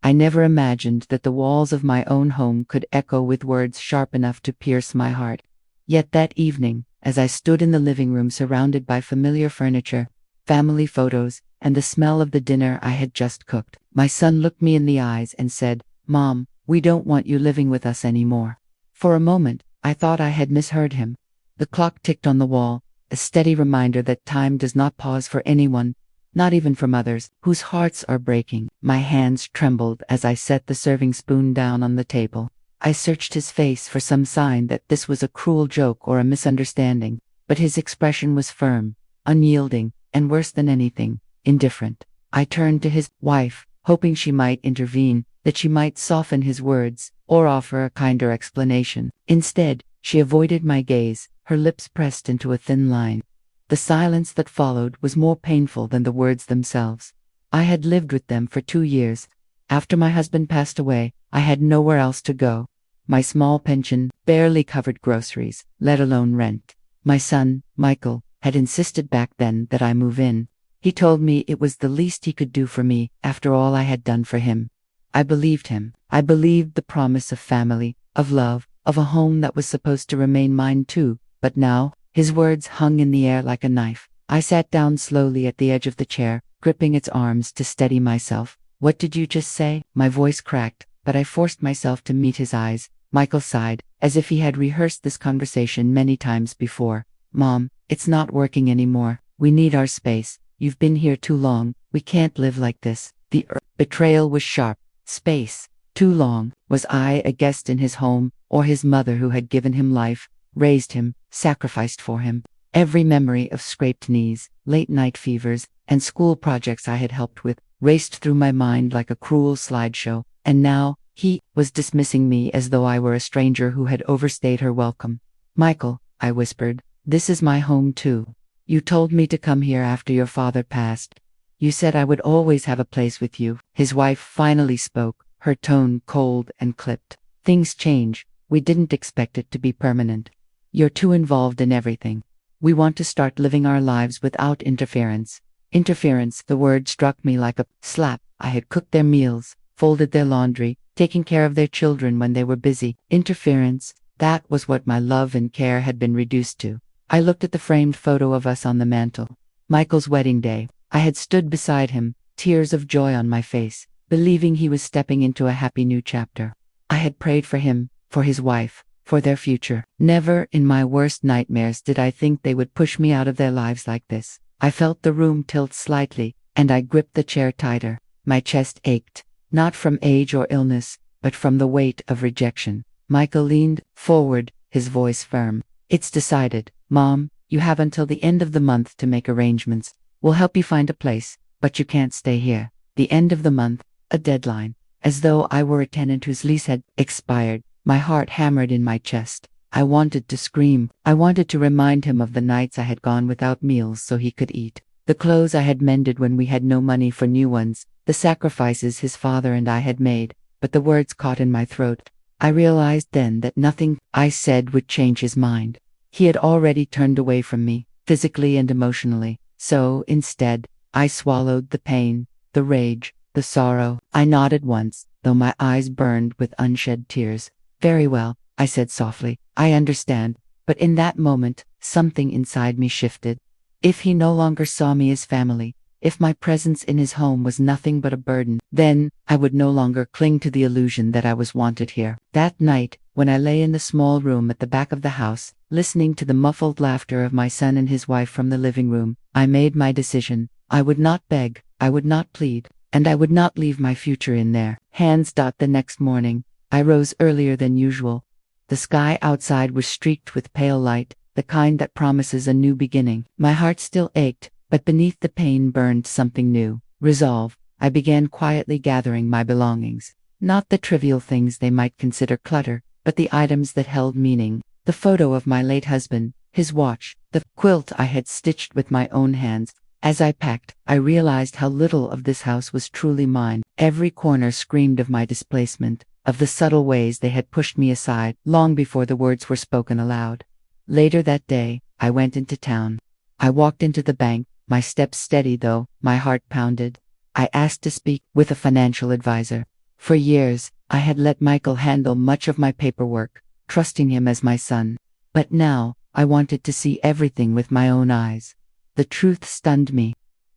I never imagined that the walls of my own home could echo with words sharp enough to pierce my heart. Yet that evening, as I stood in the living room surrounded by familiar furniture, family photos, and the smell of the dinner I had just cooked, my son looked me in the eyes and said, "Mom, we don't want you living with us anymore." For a moment, I thought I had misheard him. The clock ticked on the wall, a steady reminder that time does not pause for anyone, not even for mothers, whose hearts are breaking. My hands trembled as I set the serving spoon down on the table. I searched his face for some sign that this was a cruel joke or a misunderstanding, but his expression was firm, unyielding, and worse than anything, indifferent. I turned to his wife, hoping she might intervene, that she might soften his words, or offer a kinder explanation. Instead, she avoided my gaze, her lips pressed into a thin line. The silence that followed was more painful than the words themselves. I had lived with them for 2 years. After my husband passed away, I had nowhere else to go. My small pension barely covered groceries, let alone rent. My son, Michael, had insisted back then that I move in. He told me it was the least he could do for me after all I had done for him. I believed him. I believed the promise of family, of love, of a home that was supposed to remain mine too. But now, his words hung in the air like a knife. I sat down slowly at the edge of the chair, gripping its arms to steady myself. "What did you just say?" My voice cracked, but I forced myself to meet his eyes. Michael sighed, as if he had rehearsed this conversation many times before. "Mom, it's not working anymore. We need our space. You've been here too long. We can't live like this." The betrayal was sharp. Space. Too long. Was I a guest in his home, or his mother who had given him life, raised him, sacrificed for him? Every memory of scraped knees, late-night fevers, and school projects I had helped with raced through my mind like a cruel slideshow, and now he was dismissing me as though I were a stranger who had overstayed her welcome. "Michael," I whispered, "this is my home too. You told me to come here after your father passed. You said I would always have a place with you." His wife finally spoke, her tone cold and clipped. "Things change. We didn't expect it to be permanent. You're too involved in everything. We want to start living our lives without interference." Interference, the word struck me like a slap. I had cooked their meals, folded their laundry, taken care of their children when they were busy. Interference, that was what my love and care had been reduced to. I looked at the framed photo of us on the mantel. Michael's wedding day. I had stood beside him, tears of joy on my face, believing he was stepping into a happy new chapter. I had prayed for him, for his wife, for their future. Never in my worst nightmares did I think they would push me out of their lives like this. I felt the room tilt slightly, and I gripped the chair tighter. My chest ached, not from age or illness, but from the weight of rejection. Michael leaned forward, his voice firm. "It's decided, Mom. You have until the end of the month to make arrangements. We'll help you find a place, but you can't stay here." The end of the month, a deadline. As though I were a tenant whose lease had expired. My heart hammered in my chest. I wanted to scream. I wanted to remind him of the nights I had gone without meals so he could eat. The clothes I had mended when we had no money for new ones. The sacrifices his father and I had made. But the words caught in my throat. I realized then that nothing I said would change his mind. He had already turned away from me, physically and emotionally. So, instead, I swallowed the pain, the rage, the sorrow. I nodded once, though my eyes burned with unshed tears. "Very well," I said softly. "I understand." But in that moment, something inside me shifted. If he no longer saw me as family, if my presence in his home was nothing but a burden, then I would no longer cling to the illusion that I was wanted here. That night, when I lay in the small room at the back of the house, listening to the muffled laughter of my son and his wife from the living room, I made my decision. I would not beg, I would not plead, and I would not leave my future in there. The next morning, I rose earlier than usual. The sky outside was streaked with pale light, the kind that promises a new beginning. My heart still ached, but beneath the pain burned something new. Resolve. I began quietly gathering my belongings. Not the trivial things they might consider clutter, but the items that held meaning. The photo of my late husband, his watch, the quilt I had stitched with my own hands. As I packed, I realized how little of this house was truly mine. Every corner screamed of my displacement, of the subtle ways they had pushed me aside long before the words were spoken aloud. Later that day, I went into town. I walked into the bank, my steps steady though my heart pounded. I asked to speak with a financial advisor. For years, I had let Michael handle much of my paperwork, trusting him as my son. But now, I wanted to see everything with my own eyes. The truth stunned me.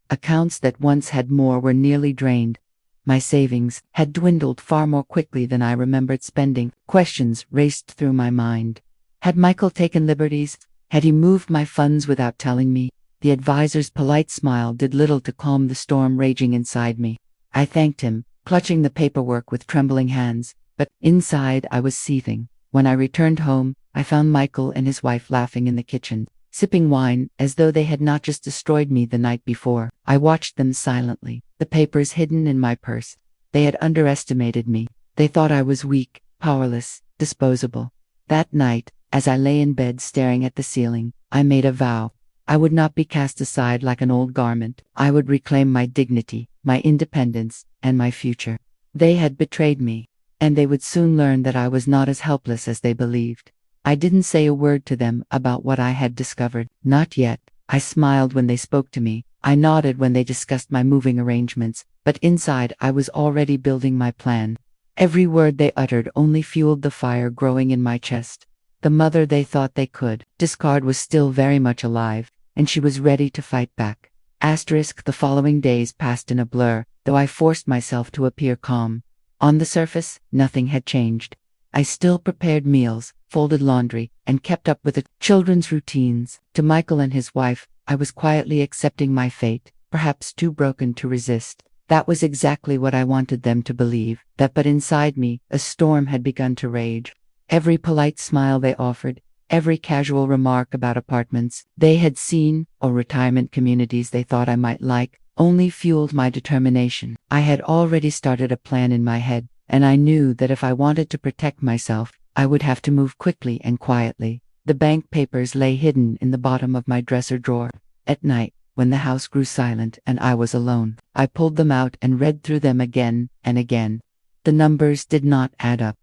Accounts that once had more were nearly drained. My savings had dwindled far more quickly than I remembered spending. Questions raced through my mind. Had Michael taken liberties? Had he moved my funds without telling me? The advisor's polite smile did little to calm the storm raging inside me. I thanked him, clutching the paperwork with trembling hands, but inside I was seething. When I returned home, I found Michael and his wife laughing in the kitchen, sipping wine as though they had not just destroyed me the night before. I watched them silently, the papers hidden in my purse. They had underestimated me. They thought I was weak, powerless, disposable. That night, as I lay in bed staring at the ceiling, I made a vow. I would not be cast aside like an old garment. I would reclaim my dignity, my independence, and my future. They had betrayed me, and they would soon learn that I was not as helpless as they believed. I didn't say a word to them about what I had discovered. Not yet. I smiled when they spoke to me. I nodded when they discussed my moving arrangements, but inside I was already building my plan. Every word they uttered only fueled the fire growing in my chest. The mother they thought they could discard was still very much alive, and she was ready to fight back. The following days passed in a blur, though I forced myself to appear calm. On the surface, nothing had changed. I still prepared meals, folded laundry, and kept up with the children's routines. To Michael and his wife, I was quietly accepting my fate, perhaps too broken to resist. That was exactly what I wanted them to believe, but inside me, a storm had begun to rage. Every polite smile they offered, every casual remark about apartments they had seen, or retirement communities they thought I might like, only fueled my determination. I had already started a plan in my head, and I knew that if I wanted to protect myself, I would have to move quickly and quietly. The bank papers lay hidden in the bottom of my dresser drawer. At night, when the house grew silent and I was alone, I pulled them out and read through them again and again. The numbers did not add up.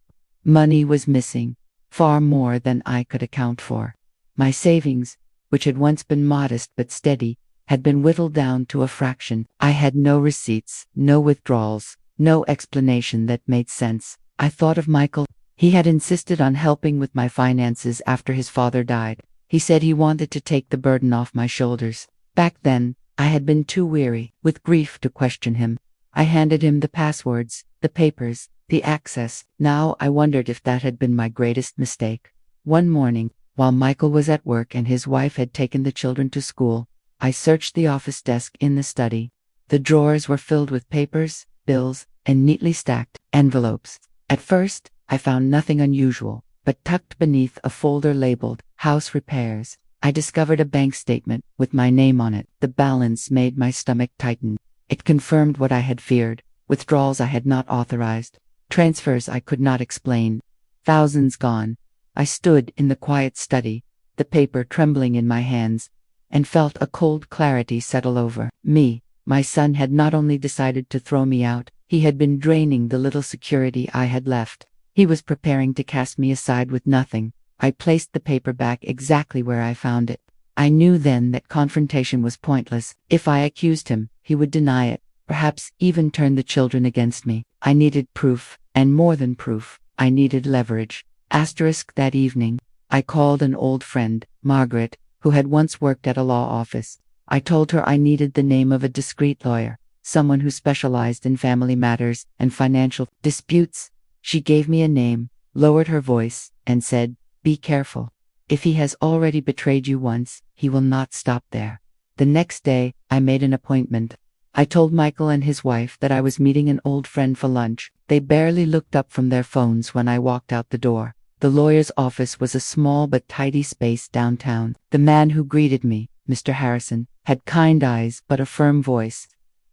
Money was missing, far more than I could account for. My savings, which had once been modest but steady, had been whittled down to a fraction. I had no receipts, no withdrawals, no explanation that made sense. I thought of Michael. He had insisted on helping with my finances after his father died. He said he wanted to take the burden off my shoulders. Back then, I had been too weary with grief to question him. I handed him the passwords, the papers, the access. Now I wondered if that had been my greatest mistake. One morning, while Michael was at work and his wife had taken the children to school, I searched the office desk in the study. The drawers were filled with papers, bills, and neatly stacked envelopes. At first, I found nothing unusual, but tucked beneath a folder labeled House Repairs, I discovered a bank statement with my name on it. The balance made my stomach tighten. It confirmed what I had feared: withdrawals I had not authorized, transfers I could not explain, thousands gone. I stood in the quiet study, the paper trembling in my hands, and felt a cold clarity settle over me. My son had not only decided to throw me out, he had been draining the little security I had left. He was preparing to cast me aside with nothing. I placed the paper back exactly where I found it. I knew then that confrontation was pointless. If I accused him, he would deny it, perhaps even turn the children against me. I needed proof, and more than proof, I needed leverage. That evening, I called an old friend, Margaret, who had once worked at a law office. I told her I needed the name of a discreet lawyer, someone who specialized in family matters and financial disputes. She gave me a name, lowered her voice, and said, "Be careful. If he has already betrayed you once, he will not stop there." The next day, I made an appointment. I told Michael and his wife that I was meeting an old friend for lunch. They barely looked up from their phones when I walked out the door. The lawyer's office was a small but tidy space downtown. The man who greeted me, Mr. Harrison, had kind eyes but a firm voice.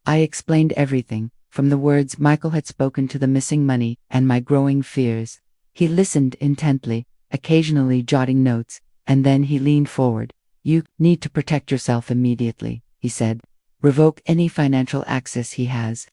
I explained everything, from the words Michael had spoken to the missing money and my growing fears. He listened intently, occasionally jotting notes, and then he leaned forward. "You need to protect yourself immediately," he said. "Revoke any financial access he has.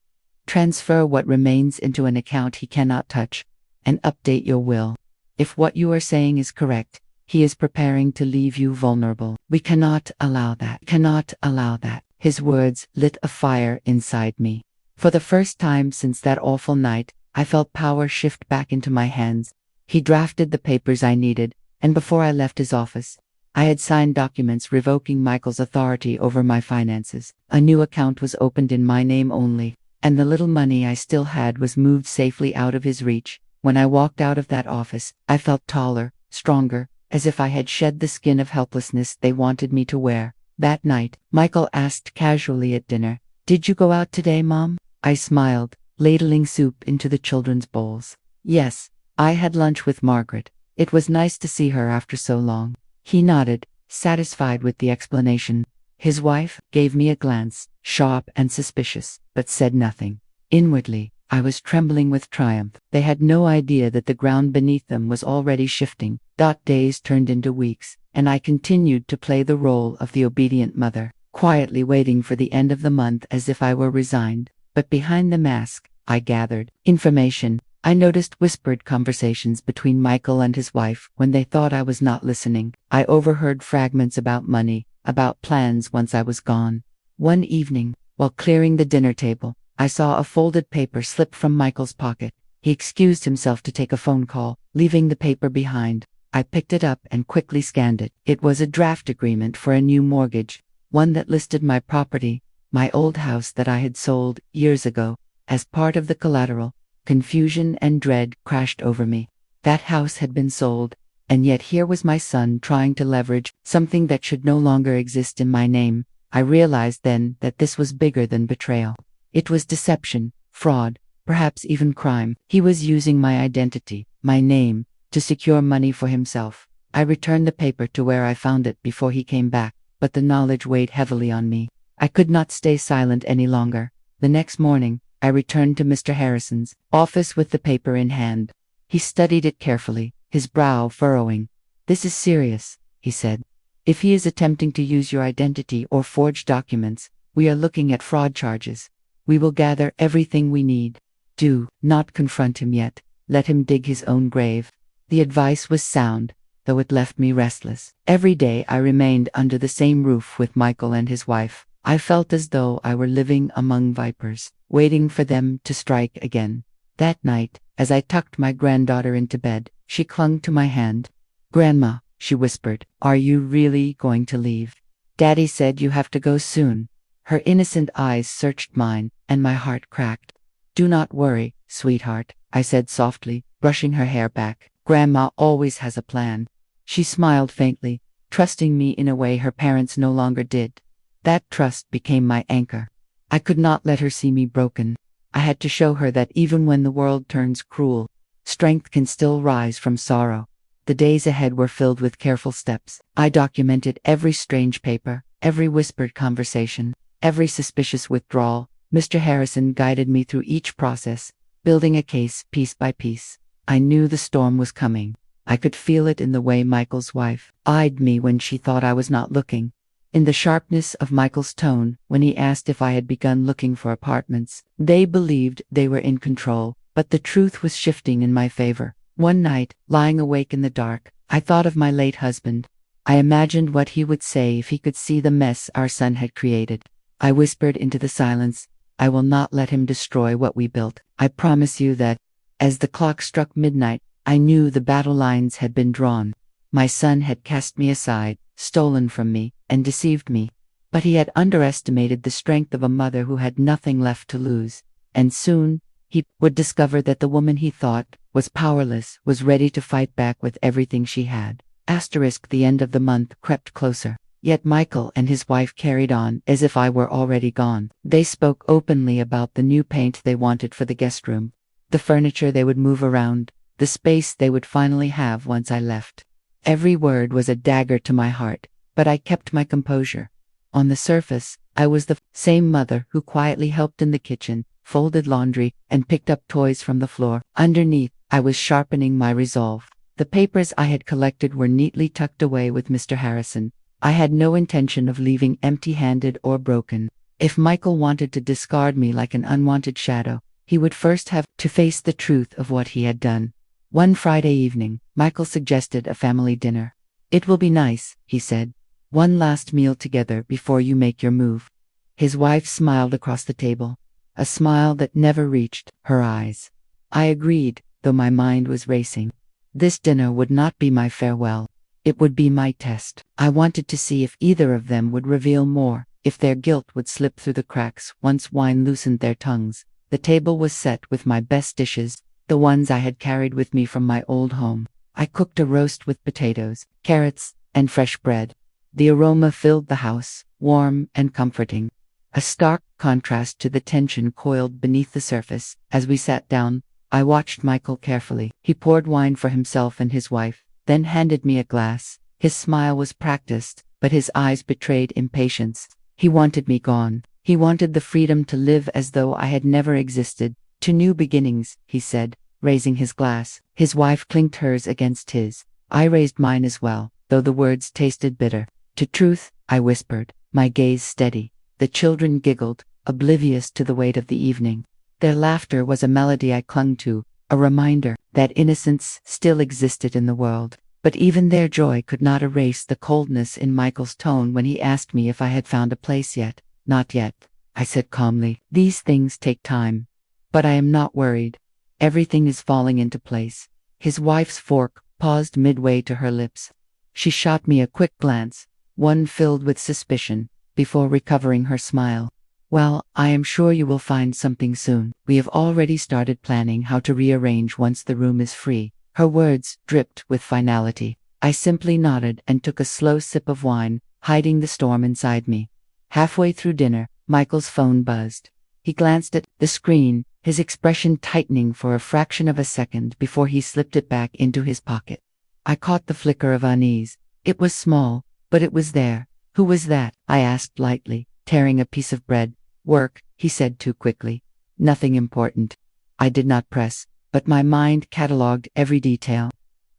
Transfer what remains into an account he cannot touch, and update your will. If what you are saying is correct, he is preparing to leave you vulnerable. We cannot allow that. Cannot allow that." His words lit a fire inside me. For the first time since that awful night, I felt power shift back into my hands. He drafted the papers I needed, and before I left his office, I had signed documents revoking Michael's authority over my finances. A new account was opened in my name only, and the little money I still had was moved safely out of his reach. When I walked out of that office, I felt taller, stronger, as if I had shed the skin of helplessness they wanted me to wear. That night, Michael asked casually at dinner, "Did you go out today, Mom?" I smiled, ladling soup into the children's bowls. "Yes, I had lunch with Margaret. It was nice to see her after so long." He nodded, satisfied with the explanation. His wife gave me a glance, sharp and suspicious, but said nothing. Inwardly, I was trembling with triumph. They had no idea that the ground beneath them was already shifting. Days turned into weeks, and I continued to play the role of the obedient mother, quietly waiting for the end of the month as if I were resigned. But behind the mask, I gathered information. I noticed whispered conversations between Michael and his wife when they thought I was not listening. I overheard fragments about money, about plans once I was gone. One evening, while clearing the dinner table, I saw a folded paper slip from Michael's pocket. He excused himself to take a phone call, leaving the paper behind. I picked it up and quickly scanned it. It was a draft agreement for a new mortgage, one that listed my property, my old house that I had sold years ago, as part of the collateral. Confusion and dread crashed over me. That house had been sold, and yet here was my son trying to leverage something that should no longer exist in my name. I realized then that this was bigger than betrayal. It was deception, fraud, perhaps even crime. He was using my identity, my name, to secure money for himself. I returned the paper to where I found it before he came back, but the knowledge weighed heavily on me. I could not stay silent any longer. The next morning, I returned to Mr. Harrison's office with the paper in hand. He studied it carefully, his brow furrowing. "This is serious," he said. "If he is attempting to use your identity or forge documents, we are looking at fraud charges. We will gather everything we need. Do not confront him yet. Let him dig his own grave." The advice was sound, though it left me restless. Every day I remained under the same roof with Michael and his wife. I felt as though I were living among vipers, waiting for them to strike again. That night, as I tucked my granddaughter into bed, she clung to my hand. "Grandma," she whispered, "are you really going to leave? Daddy said you have to go soon." Her innocent eyes searched mine, and my heart cracked. "Do not worry, sweetheart," I said softly, brushing her hair back. "Grandma always has a plan." She smiled faintly, trusting me in a way her parents no longer did. That trust became my anchor. I could not let her see me broken. I had to show her that even when the world turns cruel, strength can still rise from sorrow. The days ahead were filled with careful steps. I documented every strange paper, every whispered conversation, every suspicious withdrawal. Mr. Harrison guided me through each process, building a case piece by piece. I knew the storm was coming. I could feel it in the way Michael's wife eyed me when she thought I was not looking, in the sharpness of Michael's tone when he asked if I had begun looking for apartments. They believed they were in control, but the truth was shifting in my favor. One night, lying awake in the dark, I thought of my late husband. I imagined what he would say if he could see the mess our son had created. I whispered into the silence, "I will not let him destroy what we built. I promise you that." As the clock struck midnight, I knew the battle lines had been drawn. My son had cast me aside, stolen from me, and deceived me. But he had underestimated the strength of a mother who had nothing left to lose. And soon, he would discover that the woman he thought was powerless was ready to fight back with everything she had. The end of the month crept closer. Yet Michael and his wife carried on as if I were already gone. They spoke openly about the new paint they wanted for the guest room, the furniture they would move around, the space they would finally have once I left. Every word was a dagger to my heart, but I kept my composure. On the surface, I was the same mother who quietly helped in the kitchen, folded laundry, and picked up toys from the floor. Underneath, I was sharpening my resolve. The papers I had collected were neatly tucked away with Mr. Harrison. I had no intention of leaving empty-handed or broken. If Michael wanted to discard me like an unwanted shadow, he would first have to face the truth of what he had done. One Friday evening, Michael suggested a family dinner. "It will be nice," he said. "One last meal together before you make your move." His wife smiled across the table, a smile that never reached her eyes. I agreed, though my mind was racing. This dinner would not be my farewell. It would be my test. I wanted to see if either of them would reveal more, if their guilt would slip through the cracks once wine loosened their tongues. The table was set with my best dishes, the ones I had carried with me from my old home. I cooked a roast with potatoes, carrots, and fresh bread. The aroma filled the house, warm and comforting. A stark contrast to the tension coiled beneath the surface. As we sat down, I watched Michael carefully. He poured wine for himself and his wife, then handed me a glass. His smile was practiced, but his eyes betrayed impatience. He wanted me gone. He wanted the freedom to live as though I had never existed. To new beginnings, he said, raising his glass. His wife clinked hers against his. I raised mine as well, though the words tasted bitter. To truth, I whispered, my gaze steady. The children giggled, oblivious to the weight of the evening. Their laughter was a melody I clung to, a reminder that innocence still existed in the world. But even their joy could not erase the coldness in Michael's tone when he asked me if I had found a place yet. Not yet, I said calmly. These things take time. But I am not worried. Everything is falling into place. His wife's fork paused midway to her lips. She shot me a quick glance, one filled with suspicion, before recovering her smile. Well, I am sure you will find something soon. We have already started planning how to rearrange once the room is free. Her words dripped with finality. I simply nodded and took a slow sip of wine, hiding the storm inside me. Halfway through dinner, Michael's phone buzzed. He glanced at the screen, his expression tightening for a fraction of a second before he slipped it back into his pocket. I caught the flicker of unease. It was small, but it was there. Who was that? I asked lightly, tearing a piece of bread. Work, he said too quickly. Nothing important. I did not press, but my mind catalogued every detail.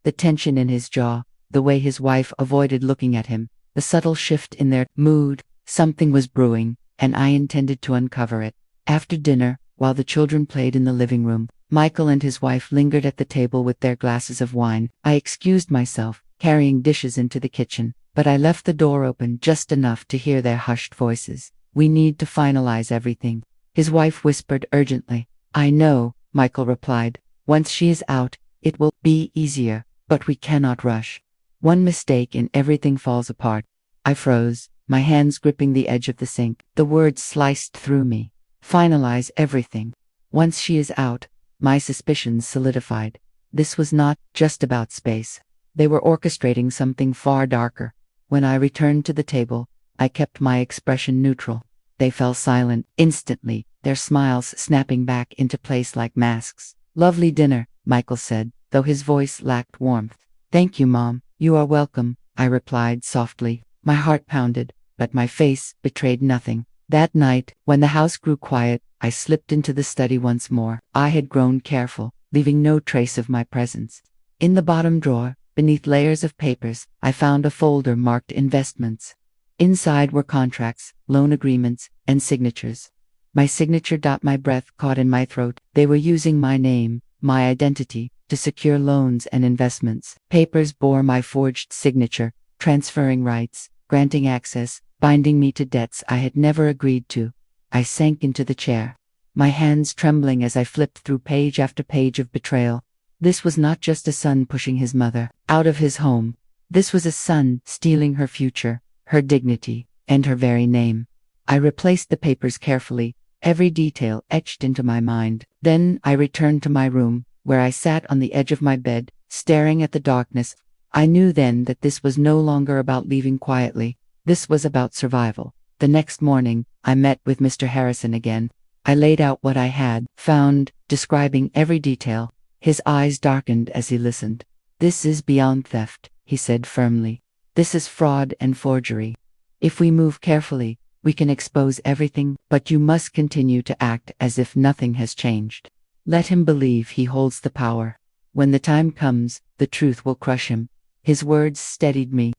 The tension in his jaw, the way his wife avoided looking at him, the subtle shift in their mood. Something was brewing, and I intended to uncover it. After dinner, while the children played in the living room, Michael and his wife lingered at the table with their glasses of wine. I excused myself, carrying dishes into the kitchen, but I left the door open just enough to hear their hushed voices. We need to finalize everything, his wife whispered urgently. I know, Michael replied. Once she is out, it will be easier, but we cannot rush. One mistake and everything falls apart. I froze, my hands gripping the edge of the sink. The words sliced through me. Finalize everything. Once she is out, my suspicions solidified. This was not just about space. They were orchestrating something far darker. When I returned to the table, I kept my expression neutral. They fell silent instantly, their smiles snapping back into place like masks. Lovely dinner, Michael said, though his voice lacked warmth. Thank you, Mom. You are welcome, I replied softly. My heart pounded, but my face betrayed nothing. That night, when the house grew quiet, I slipped into the study once more. I had grown careful, leaving no trace of my presence. In the bottom drawer, beneath layers of papers, I found a folder marked investments. Inside were contracts, loan agreements, and signatures. My signature. My breath caught in my throat. They were using my name, my identity, to secure loans and investments. Papers bore my forged signature, transferring rights, granting access, binding me to debts I had never agreed to. I sank into the chair, my hands trembling as I flipped through page after page of betrayal. This was not just a son pushing his mother out of his home. This was a son stealing her future, her dignity, and her very name. I replaced the papers carefully, every detail etched into my mind. Then I returned to my room, where I sat on the edge of my bed, staring at the darkness. I knew then that this was no longer about leaving quietly. This was about survival. The next morning, I met with Mr. Harrison again. I laid out what I had found, describing every detail. His eyes darkened as he listened. This is beyond theft, he said firmly. This is fraud and forgery. If we move carefully, we can expose everything, but you must continue to act as if nothing has changed. Let him believe he holds the power. When the time comes, the truth will crush him. His words steadied me.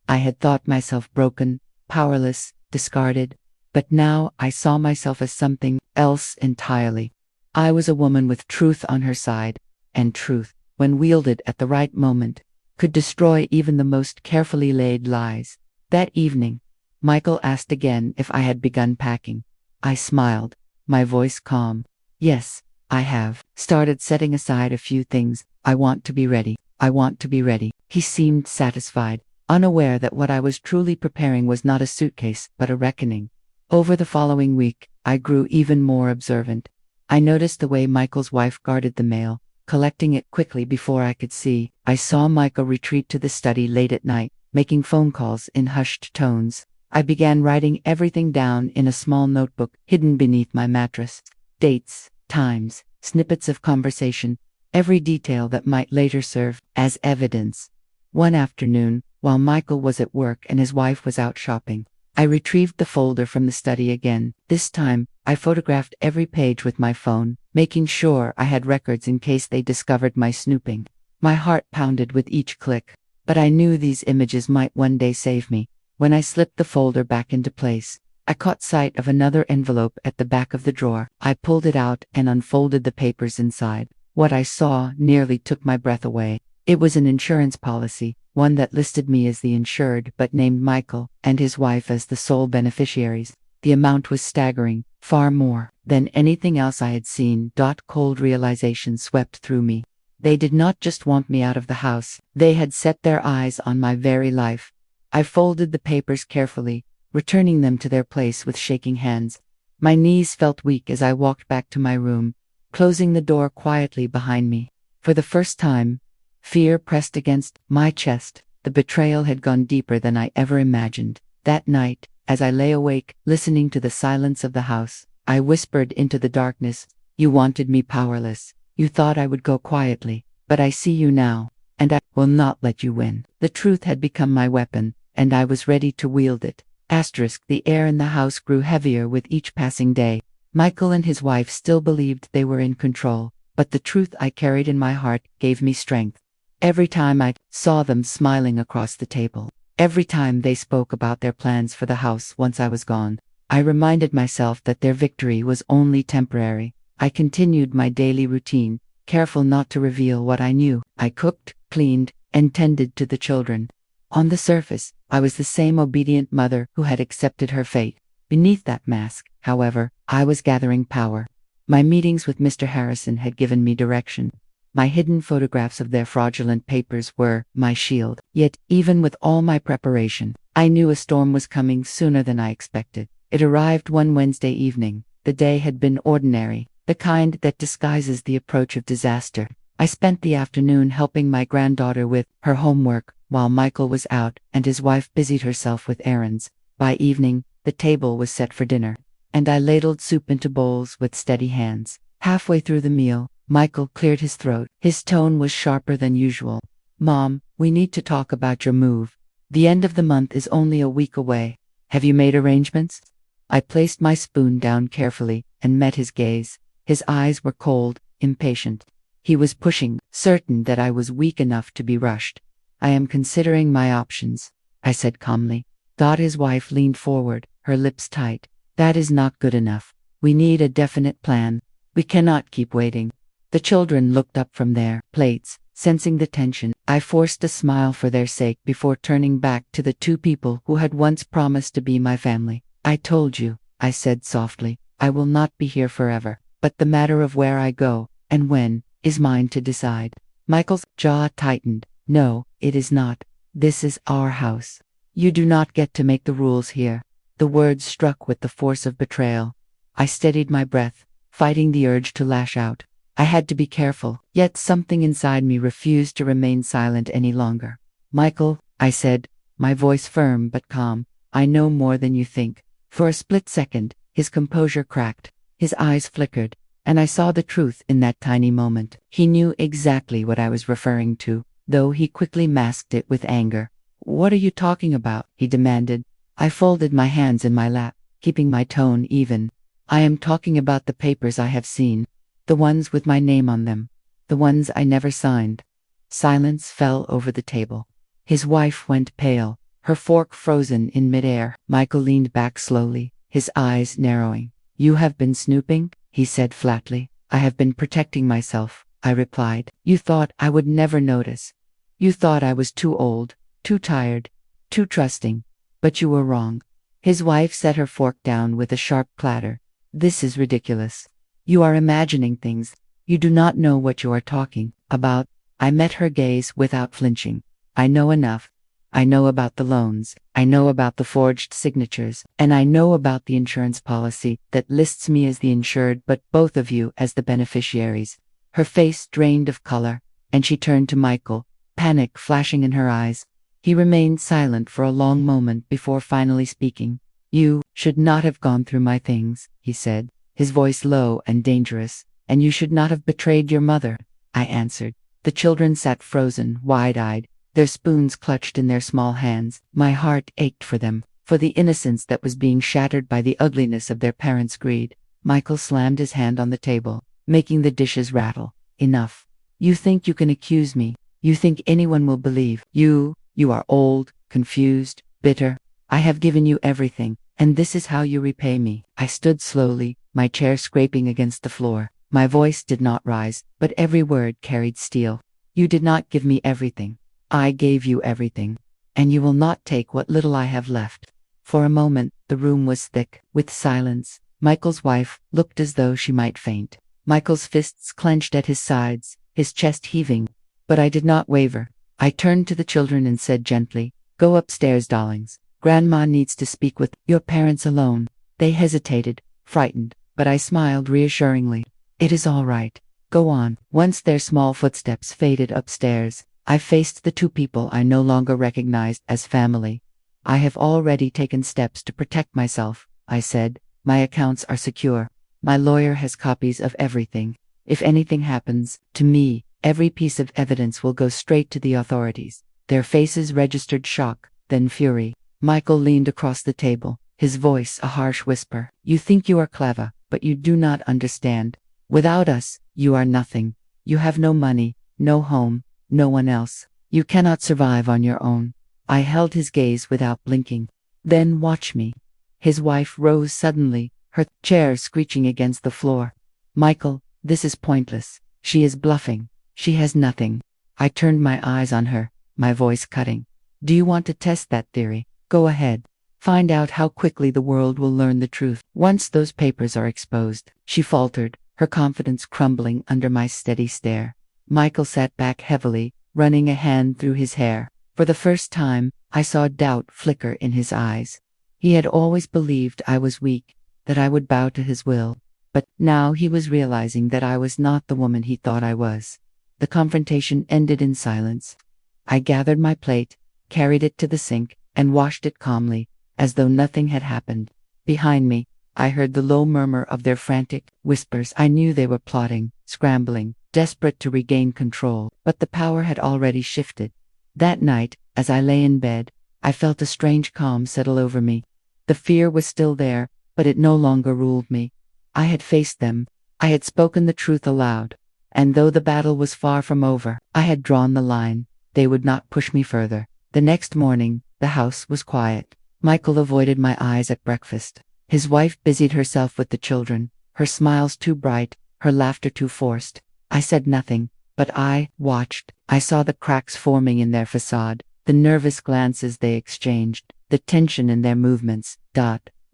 I had thought myself broken, powerless, discarded, but now I saw myself as something else entirely. I was a woman with truth on her side, and truth, when wielded at the right moment, could destroy even the most carefully laid lies. That evening, Michael asked again if I had begun packing. I smiled, my voice calm. Yes, I have started setting aside a few things. I want to be ready. I want to be ready. He seemed satisfied, unaware that what I was truly preparing was not a suitcase, but a reckoning. Over the following week, I grew even more observant. I noticed the way Michael's wife guarded the mail, collecting it quickly before I could see. I saw Michael retreat to the study late at night, making phone calls in hushed tones. I began writing everything down in a small notebook hidden beneath my mattress. Dates, times, snippets of conversation, every detail that might later serve as evidence. One afternoon, while Michael was at work and his wife was out shopping, I retrieved the folder from the study again. This time, I photographed every page with my phone, making sure I had records in case they discovered my snooping. My heart pounded with each click, but I knew these images might one day save me. When I slipped the folder back into place, I caught sight of another envelope at the back of the drawer. I pulled it out and unfolded the papers inside. What I saw nearly took my breath away. It was an insurance policy, one that listed me as the insured but named Michael and his wife as the sole beneficiaries. The amount was staggering, far more than anything else I had seen. Cold realization swept through me. They did not just want me out of the house, they had set their eyes on my very life. I folded the papers carefully, returning them to their place with shaking hands. My knees felt weak as I walked back to my room, closing the door quietly behind me. For the first time, fear pressed against my chest. The betrayal had gone deeper than I ever imagined. That night, as I lay awake, listening to the silence of the house, I whispered into the darkness, "You wanted me powerless. You thought I would go quietly, but I see you now, and I will not let you win." The truth had become my weapon, and I was ready to wield it. The air in the house grew heavier with each passing day. Michael and his wife still believed they were in control, but the truth I carried in my heart gave me strength. Every time I saw them smiling across the table, every time they spoke about their plans for the house once I was gone, I reminded myself that their victory was only temporary. I continued my daily routine, careful not to reveal what I knew. I cooked, cleaned, and tended to the children. On the surface, I was the same obedient mother who had accepted her fate. Beneath that mask, however, I was gathering power. My meetings with Mr. Harrison had given me direction. My hidden photographs of their fraudulent papers were my shield. Yet, even with all my preparation, I knew a storm was coming sooner than I expected. It arrived one Wednesday evening. The day had been ordinary, the kind that disguises the approach of disaster. I spent the afternoon helping my granddaughter with her homework, while Michael was out and his wife busied herself with errands. By evening, the table was set for dinner, and I ladled soup into bowls with steady hands. Halfway through the meal, Michael cleared his throat. His tone was sharper than usual. "Mom, we need to talk about your move. The end of the month is only a week away. Have you made arrangements?" I placed my spoon down carefully and met his gaze. His eyes were cold, impatient. He was pushing, certain that I was weak enough to be rushed. "I am considering my options," I said calmly. His wife leaned forward, her lips tight. "That is not good enough. We need a definite plan. We cannot keep waiting." The children looked up from their plates, sensing the tension. I forced a smile for their sake before turning back to the two people who had once promised to be my family. "I told you," I said softly, "I will not be here forever, but the matter of where I go, and when, is mine to decide." Michael's jaw tightened. "No, it is not. This is our house. You do not get to make the rules here." The words struck with the force of betrayal. I steadied my breath, fighting the urge to lash out. I had to be careful, yet something inside me refused to remain silent any longer. "Michael," I said, my voice firm but calm, "I know more than you think." For a split second, his composure cracked, his eyes flickered, and I saw the truth in that tiny moment. He knew exactly what I was referring to, though he quickly masked it with anger. "What are you talking about?" he demanded. I folded my hands in my lap, keeping my tone even. "I am talking about the papers I have seen. The ones with my name on them. The ones I never signed." Silence fell over the table. His wife went pale, her fork frozen in midair. Michael leaned back slowly, his eyes narrowing. "You have been snooping?" he said flatly. "I have been protecting myself," I replied. "You thought I would never notice. You thought I was too old, too tired, too trusting. But you were wrong." His wife set her fork down with a sharp clatter. "This is ridiculous. You are imagining things. You do not know what you are talking about. I met her gaze without flinching. I know enough. I know about the loans, I know about the forged signatures, and I know about the insurance policy that lists me as the insured but both of you as the beneficiaries. Her face drained of color, and she turned to Michael, panic flashing in her eyes. He remained silent for a long moment before finally speaking. You should not have gone through my things, he said, his voice low and dangerous, and you should not have betrayed your mother, I answered. The children sat frozen, wide-eyed, their spoons clutched in their small hands. My heart ached for them, for the innocence that was being shattered by the ugliness of their parents' greed. Michael slammed his hand on the table, making the dishes rattle. Enough. You think you can accuse me. You think anyone will believe you. You are old, confused, bitter. I have given you everything, and this is how you repay me. I stood slowly, my chair scraping against the floor. My voice did not rise, but every word carried steel. You did not give me everything. I gave you everything, and you will not take what little I have left. For a moment, the room was thick with silence. Michael's wife looked as though she might faint. Michael's fists clenched at his sides, his chest heaving. But I did not waver. I turned to the children and said gently, "Go upstairs, darlings. Grandma needs to speak with your parents alone." They hesitated, frightened, but I smiled reassuringly. "It is all right. Go on." Once their small footsteps faded upstairs, I faced the two people I no longer recognized as family. "I have already taken steps to protect myself," I said. "My accounts are secure. My lawyer has copies of everything. If anything happens to me, every piece of evidence will go straight to the authorities." Their faces registered shock, then fury. Michael leaned across the table, his voice a harsh whisper. "You think you are clever, but you do not understand. Without us, you are nothing. You have no money, no home, no one else. You cannot survive on your own." I held his gaze without blinking. "Then watch me." His wife rose suddenly, her chair screeching against the floor. "Michael, this is pointless. She is bluffing. She has nothing." I turned my eyes on her, my voice cutting. "Do you want to test that theory? Go ahead. Find out how quickly the world will learn the truth once those papers are exposed." She faltered, her confidence crumbling under my steady stare. Michael sat back heavily, running a hand through his hair. For the first time, I saw doubt flicker in his eyes. He had always believed I was weak, that I would bow to his will. But now he was realizing that I was not the woman he thought I was. The confrontation ended in silence. I gathered my plate, carried it to the sink, and washed it calmly, as though nothing had happened. Behind me, I heard the low murmur of their frantic whispers. I knew they were plotting, scrambling, desperate to regain control, but the power had already shifted. That night, as I lay in bed, I felt a strange calm settle over me. The fear was still there, but it no longer ruled me. I had faced them. I had spoken the truth aloud. And though the battle was far from over, I had drawn the line. They would not push me further. The next morning, the house was quiet. Michael avoided my eyes at breakfast. His wife busied herself with the children, her smiles too bright, her laughter too forced. I said nothing, but I watched. I saw the cracks forming in their facade, the nervous glances they exchanged, the tension in their movements.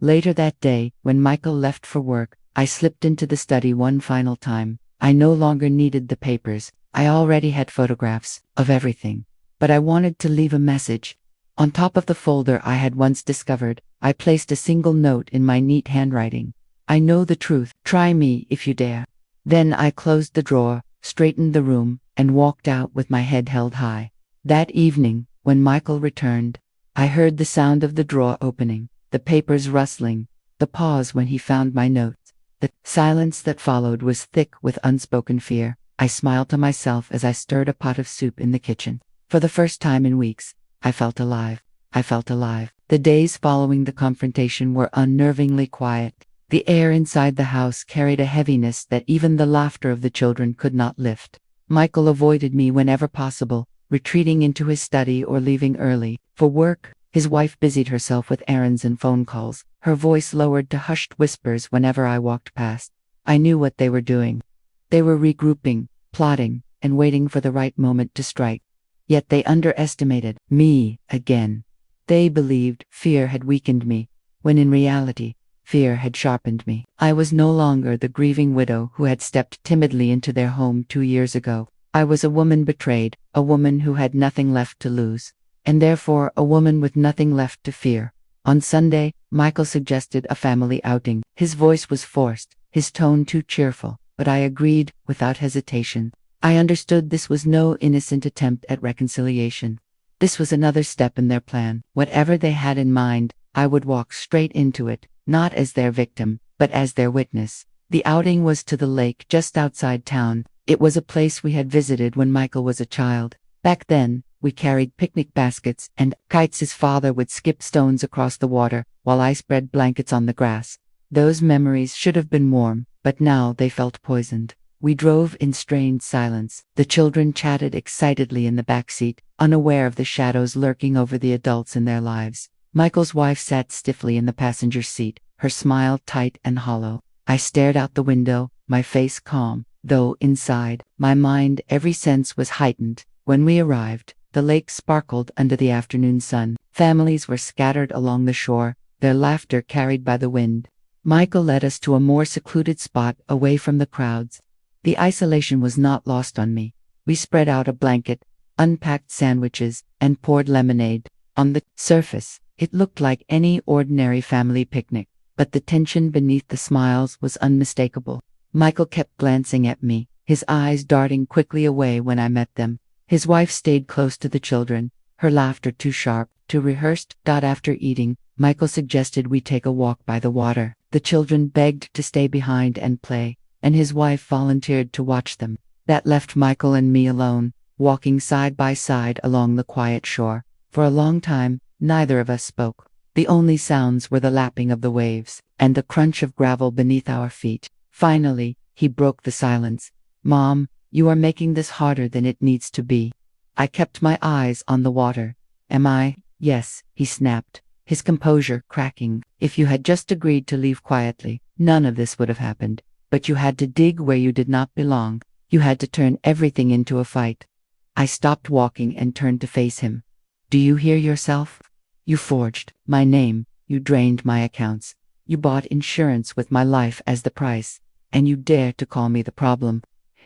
Later that day, when Michael left for work, I slipped into the study one final time. I no longer needed the papers. I already had photographs of everything. But I wanted to leave a message. On top of the folder I had once discovered, I placed a single note in my neat handwriting. "I know the truth. Try me if you dare." Then I closed the drawer, straightened the room, and walked out with my head held high. That evening, when Michael returned, I heard the sound of the drawer opening, the papers rustling, the pause when he found my notes. The silence that followed was thick with unspoken fear. I smiled to myself as I stirred a pot of soup in the kitchen. For the first time in weeks, I felt alive. I felt alive. The days following the confrontation were unnervingly quiet. The air inside the house carried a heaviness that even the laughter of the children could not lift. Michael avoided me whenever possible, retreating into his study or leaving early. For work, his wife busied herself with errands and phone calls, her voice lowered to hushed whispers whenever I walked past. I knew what they were doing. They were regrouping, plotting, and waiting for the right moment to strike. Yet they underestimated me again. They believed fear had weakened me, when in reality, fear had sharpened me. I was no longer the grieving widow who had stepped timidly into their home 2 years ago. I was a woman betrayed, a woman who had nothing left to lose, and therefore a woman with nothing left to fear. On Sunday, Michael suggested a family outing. His voice was forced, his tone too cheerful, but I agreed without hesitation. I understood this was no innocent attempt at reconciliation. This was another step in their plan. Whatever they had in mind, I would walk straight into it, not as their victim, but as their witness. The outing was to the lake just outside town. It was a place we had visited when Michael was a child. Back then, we carried picnic baskets and kites. His father would skip stones across the water, while I spread blankets on the grass. Those memories should have been warm, but now they felt poisoned. We drove in strained silence. The children chatted excitedly in the back seat, unaware of the shadows lurking over the adults in their lives. Michael's wife sat stiffly in the passenger seat, her smile tight and hollow. I stared out the window, my face calm, though inside, my mind, every sense was heightened. When we arrived, the lake sparkled under the afternoon sun. Families were scattered along the shore, their laughter carried by the wind. Michael led us to a more secluded spot away from the crowds. The isolation was not lost on me. We spread out a blanket, unpacked sandwiches, and poured lemonade. On the surface, it looked like any ordinary family picnic, but the tension beneath the smiles was unmistakable. Michael kept glancing at me, his eyes darting quickly away when I met them. His wife stayed close to the children, her laughter too sharp, too rehearsed. After eating, Michael suggested we take a walk by the water. The children begged to stay behind and play, and his wife volunteered to watch them. That left Michael and me alone, walking side by side along the quiet shore. For a long time, neither of us spoke. The only sounds were the lapping of the waves, and the crunch of gravel beneath our feet. Finally, he broke the silence. "Mom, you are making this harder than it needs to be." I kept my eyes on the water. "Am I?" "Yes," he snapped, his composure cracking. "If you had just agreed to leave quietly, none of this would have happened. But you had to dig where you did not belong. You had to turn everything into a fight." I stopped walking and turned to face him. "Do you hear yourself? You forged my name, you drained my accounts, you bought insurance with my life as the price, and you dare to call me the problem."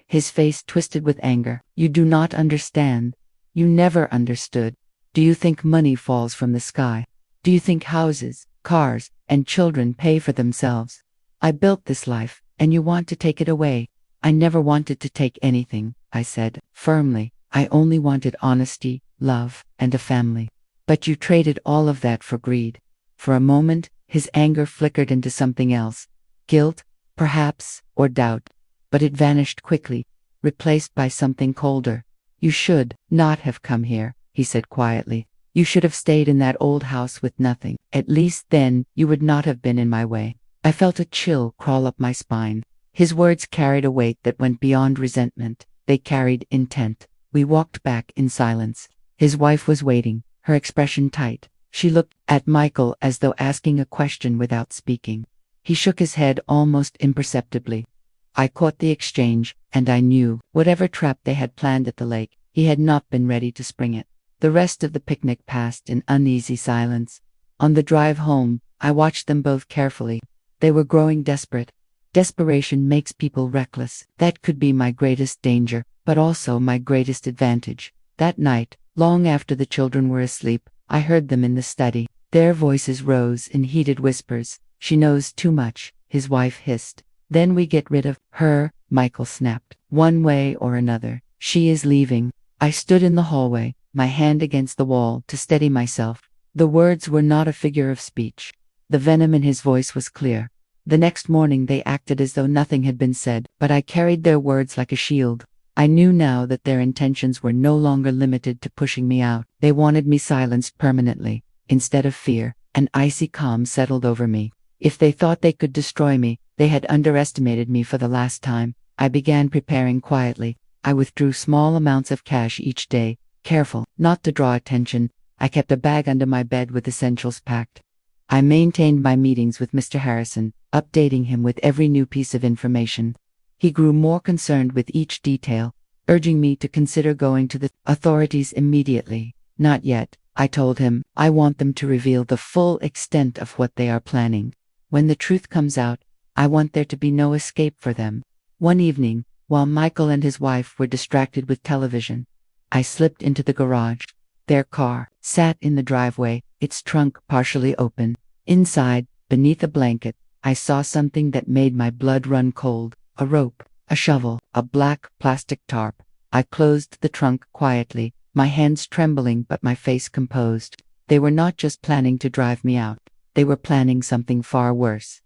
His face twisted with anger. "You do not understand. You never understood. Do you think money falls from the sky? Do you think houses, cars, and children pay for themselves? I built this life, and you want to take it away." "I never wanted to take anything," I said, firmly. "I only wanted honesty, love, and a family. But you traded all of that for greed." For a moment, his anger flickered into something else. Guilt, perhaps, or doubt. But it vanished quickly, replaced by something colder. "You should not have come here," he said quietly. "You should have stayed in that old house with nothing. At least then, you would not have been in my way." I felt a chill crawl up my spine. His words carried a weight that went beyond resentment. They carried intent. We walked back in silence. His wife was waiting, her expression tight. She looked at Michael as though asking a question without speaking. He shook his head almost imperceptibly. I caught the exchange, and I knew, whatever trap they had planned at the lake, he had not been ready to spring it. The rest of the picnic passed in uneasy silence. On the drive home, I watched them both carefully. They were growing desperate. Desperation makes people reckless. That could be my greatest danger, but also my greatest advantage. That night, long after the children were asleep, I heard them in the study. Their voices rose in heated whispers. "She knows too much," his wife hissed. "Then we get rid of her," Michael snapped. "One way or another. She is leaving." I stood in the hallway, my hand against the wall to steady myself. The words were not a figure of speech. The venom in his voice was clear. The next morning they acted as though nothing had been said, but I carried their words like a shield. I knew now that their intentions were no longer limited to pushing me out. They wanted me silenced permanently. Instead of fear, an icy calm settled over me. If they thought they could destroy me, they had underestimated me for the last time. I began preparing quietly. I withdrew small amounts of cash each day, careful not to draw attention. I kept a bag under my bed with essentials packed. I maintained my meetings with Mr. Harrison, updating him with every new piece of information. He grew more concerned with each detail, urging me to consider going to the authorities immediately. "Not yet," I told him. "I want them to reveal the full extent of what they are planning." When the truth comes out, I want there to be no escape for them. One evening, while Michael and his wife were distracted with television, I slipped into the garage. Their car sat in the driveway, its trunk partially open. Inside, beneath a blanket, I saw something that made my blood run cold. A rope, a shovel, a black plastic tarp. I closed the trunk quietly, my hands trembling but my face composed. They were not just planning to drive me out. They were planning something far worse.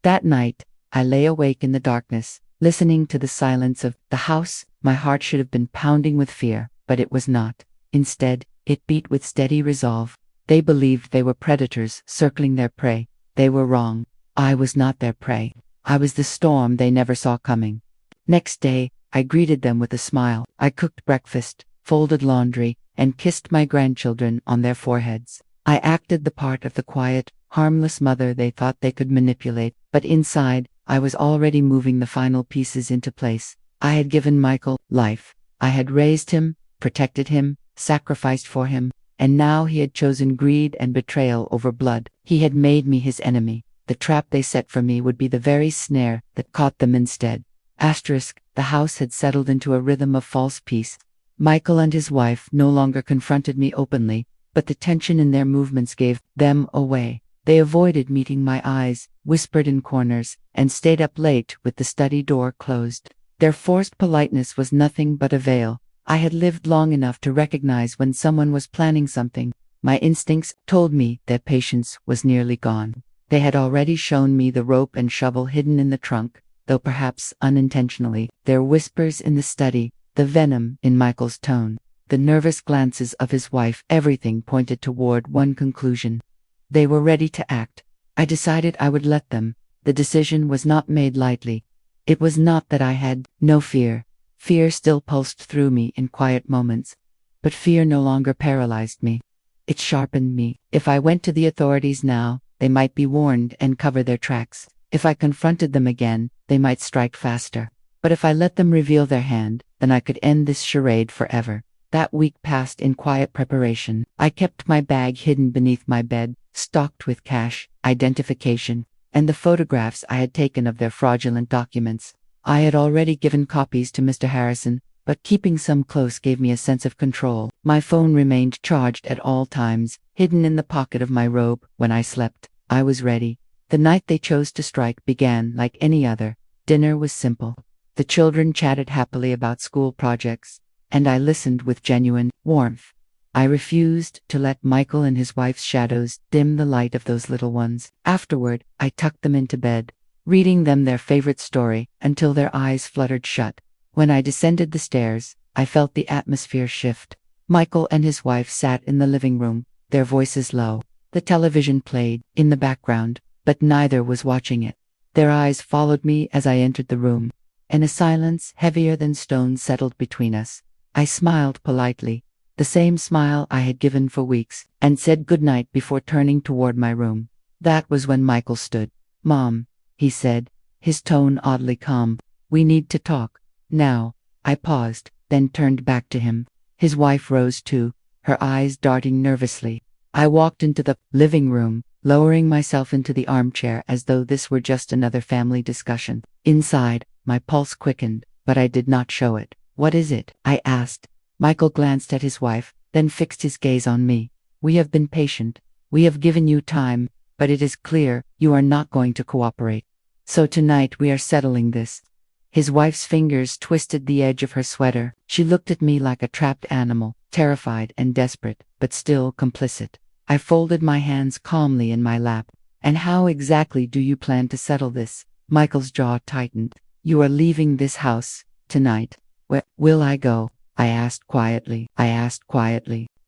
That night, I lay awake in the darkness, listening to the silence of the house. My heart should have been pounding with fear, but it was not. Instead, it beat with steady resolve. They believed they were predators circling their prey. They were wrong. I was not their prey. I was the storm they never saw coming. Next day, I greeted them with a smile. I cooked breakfast, folded laundry, and kissed my grandchildren on their foreheads. I acted the part of the quiet, harmless mother they thought they could manipulate, but inside, I was already moving the final pieces into place. I had given Michael life. I had raised him, protected him, sacrificed for him, and now he had chosen greed and betrayal over blood. He had made me his enemy. The trap they set for me would be the very snare that caught them instead. The house had settled into a rhythm of false peace. Michael and his wife no longer confronted me openly, but the tension in their movements gave them away. They avoided meeting my eyes, whispered in corners, and stayed up late with the study door closed. Their forced politeness was nothing but a veil. I had lived long enough to recognize when someone was planning something. My instincts told me that patience was nearly gone. They had already shown me the rope and shovel hidden in the trunk, though perhaps unintentionally. Their whispers in the study, the venom in Michael's tone, the nervous glances of his wife, everything pointed toward one conclusion. They were ready to act. I decided I would let them. The decision was not made lightly. It was not that I had no fear. Fear still pulsed through me in quiet moments. But fear no longer paralyzed me. It sharpened me. If I went to the authorities now, they might be warned and cover their tracks. If I confronted them again, they might strike faster. But if I let them reveal their hand, then I could end this charade forever. That week passed in quiet preparation. I kept my bag hidden beneath my bed, stocked with cash, identification, and the photographs I had taken of their fraudulent documents. I had already given copies to Mr. Harrison, but keeping some close gave me a sense of control. My phone remained charged at all times, hidden in the pocket of my robe. When I slept, I was ready. The night they chose to strike began like any other. Dinner was simple. The children chatted happily about school projects, and I listened with genuine warmth. I refused to let Michael and his wife's shadows dim the light of those little ones. Afterward, I tucked them into bed, reading them their favorite story until their eyes fluttered shut. When I descended the stairs, I felt the atmosphere shift. Michael and his wife sat in the living room, their voices low. The television played in the background, but neither was watching it. Their eyes followed me as I entered the room, and a silence heavier than stone settled between us. I smiled politely, the same smile I had given for weeks, and said goodnight before turning toward my room. That was when Michael stood. "Mom," he said, his tone oddly calm, "we need to talk. Now." I paused, then turned back to him. His wife rose too, her eyes darting nervously. I walked into the living room, lowering myself into the armchair as though this were just another family discussion. Inside, my pulse quickened, but I did not show it. "What is it?" I asked. Michael glanced at his wife, then fixed his gaze on me. "We have been patient. We have given you time, but it is clear you are not going to cooperate. So tonight we are settling this." His wife's fingers twisted the edge of her sweater. She looked at me like a trapped animal, terrified and desperate, but still complicit. I folded my hands calmly in my lap. "And how exactly do you plan to settle this?" Michael's jaw tightened. "You are leaving this house tonight." "Where will I go?" I asked quietly.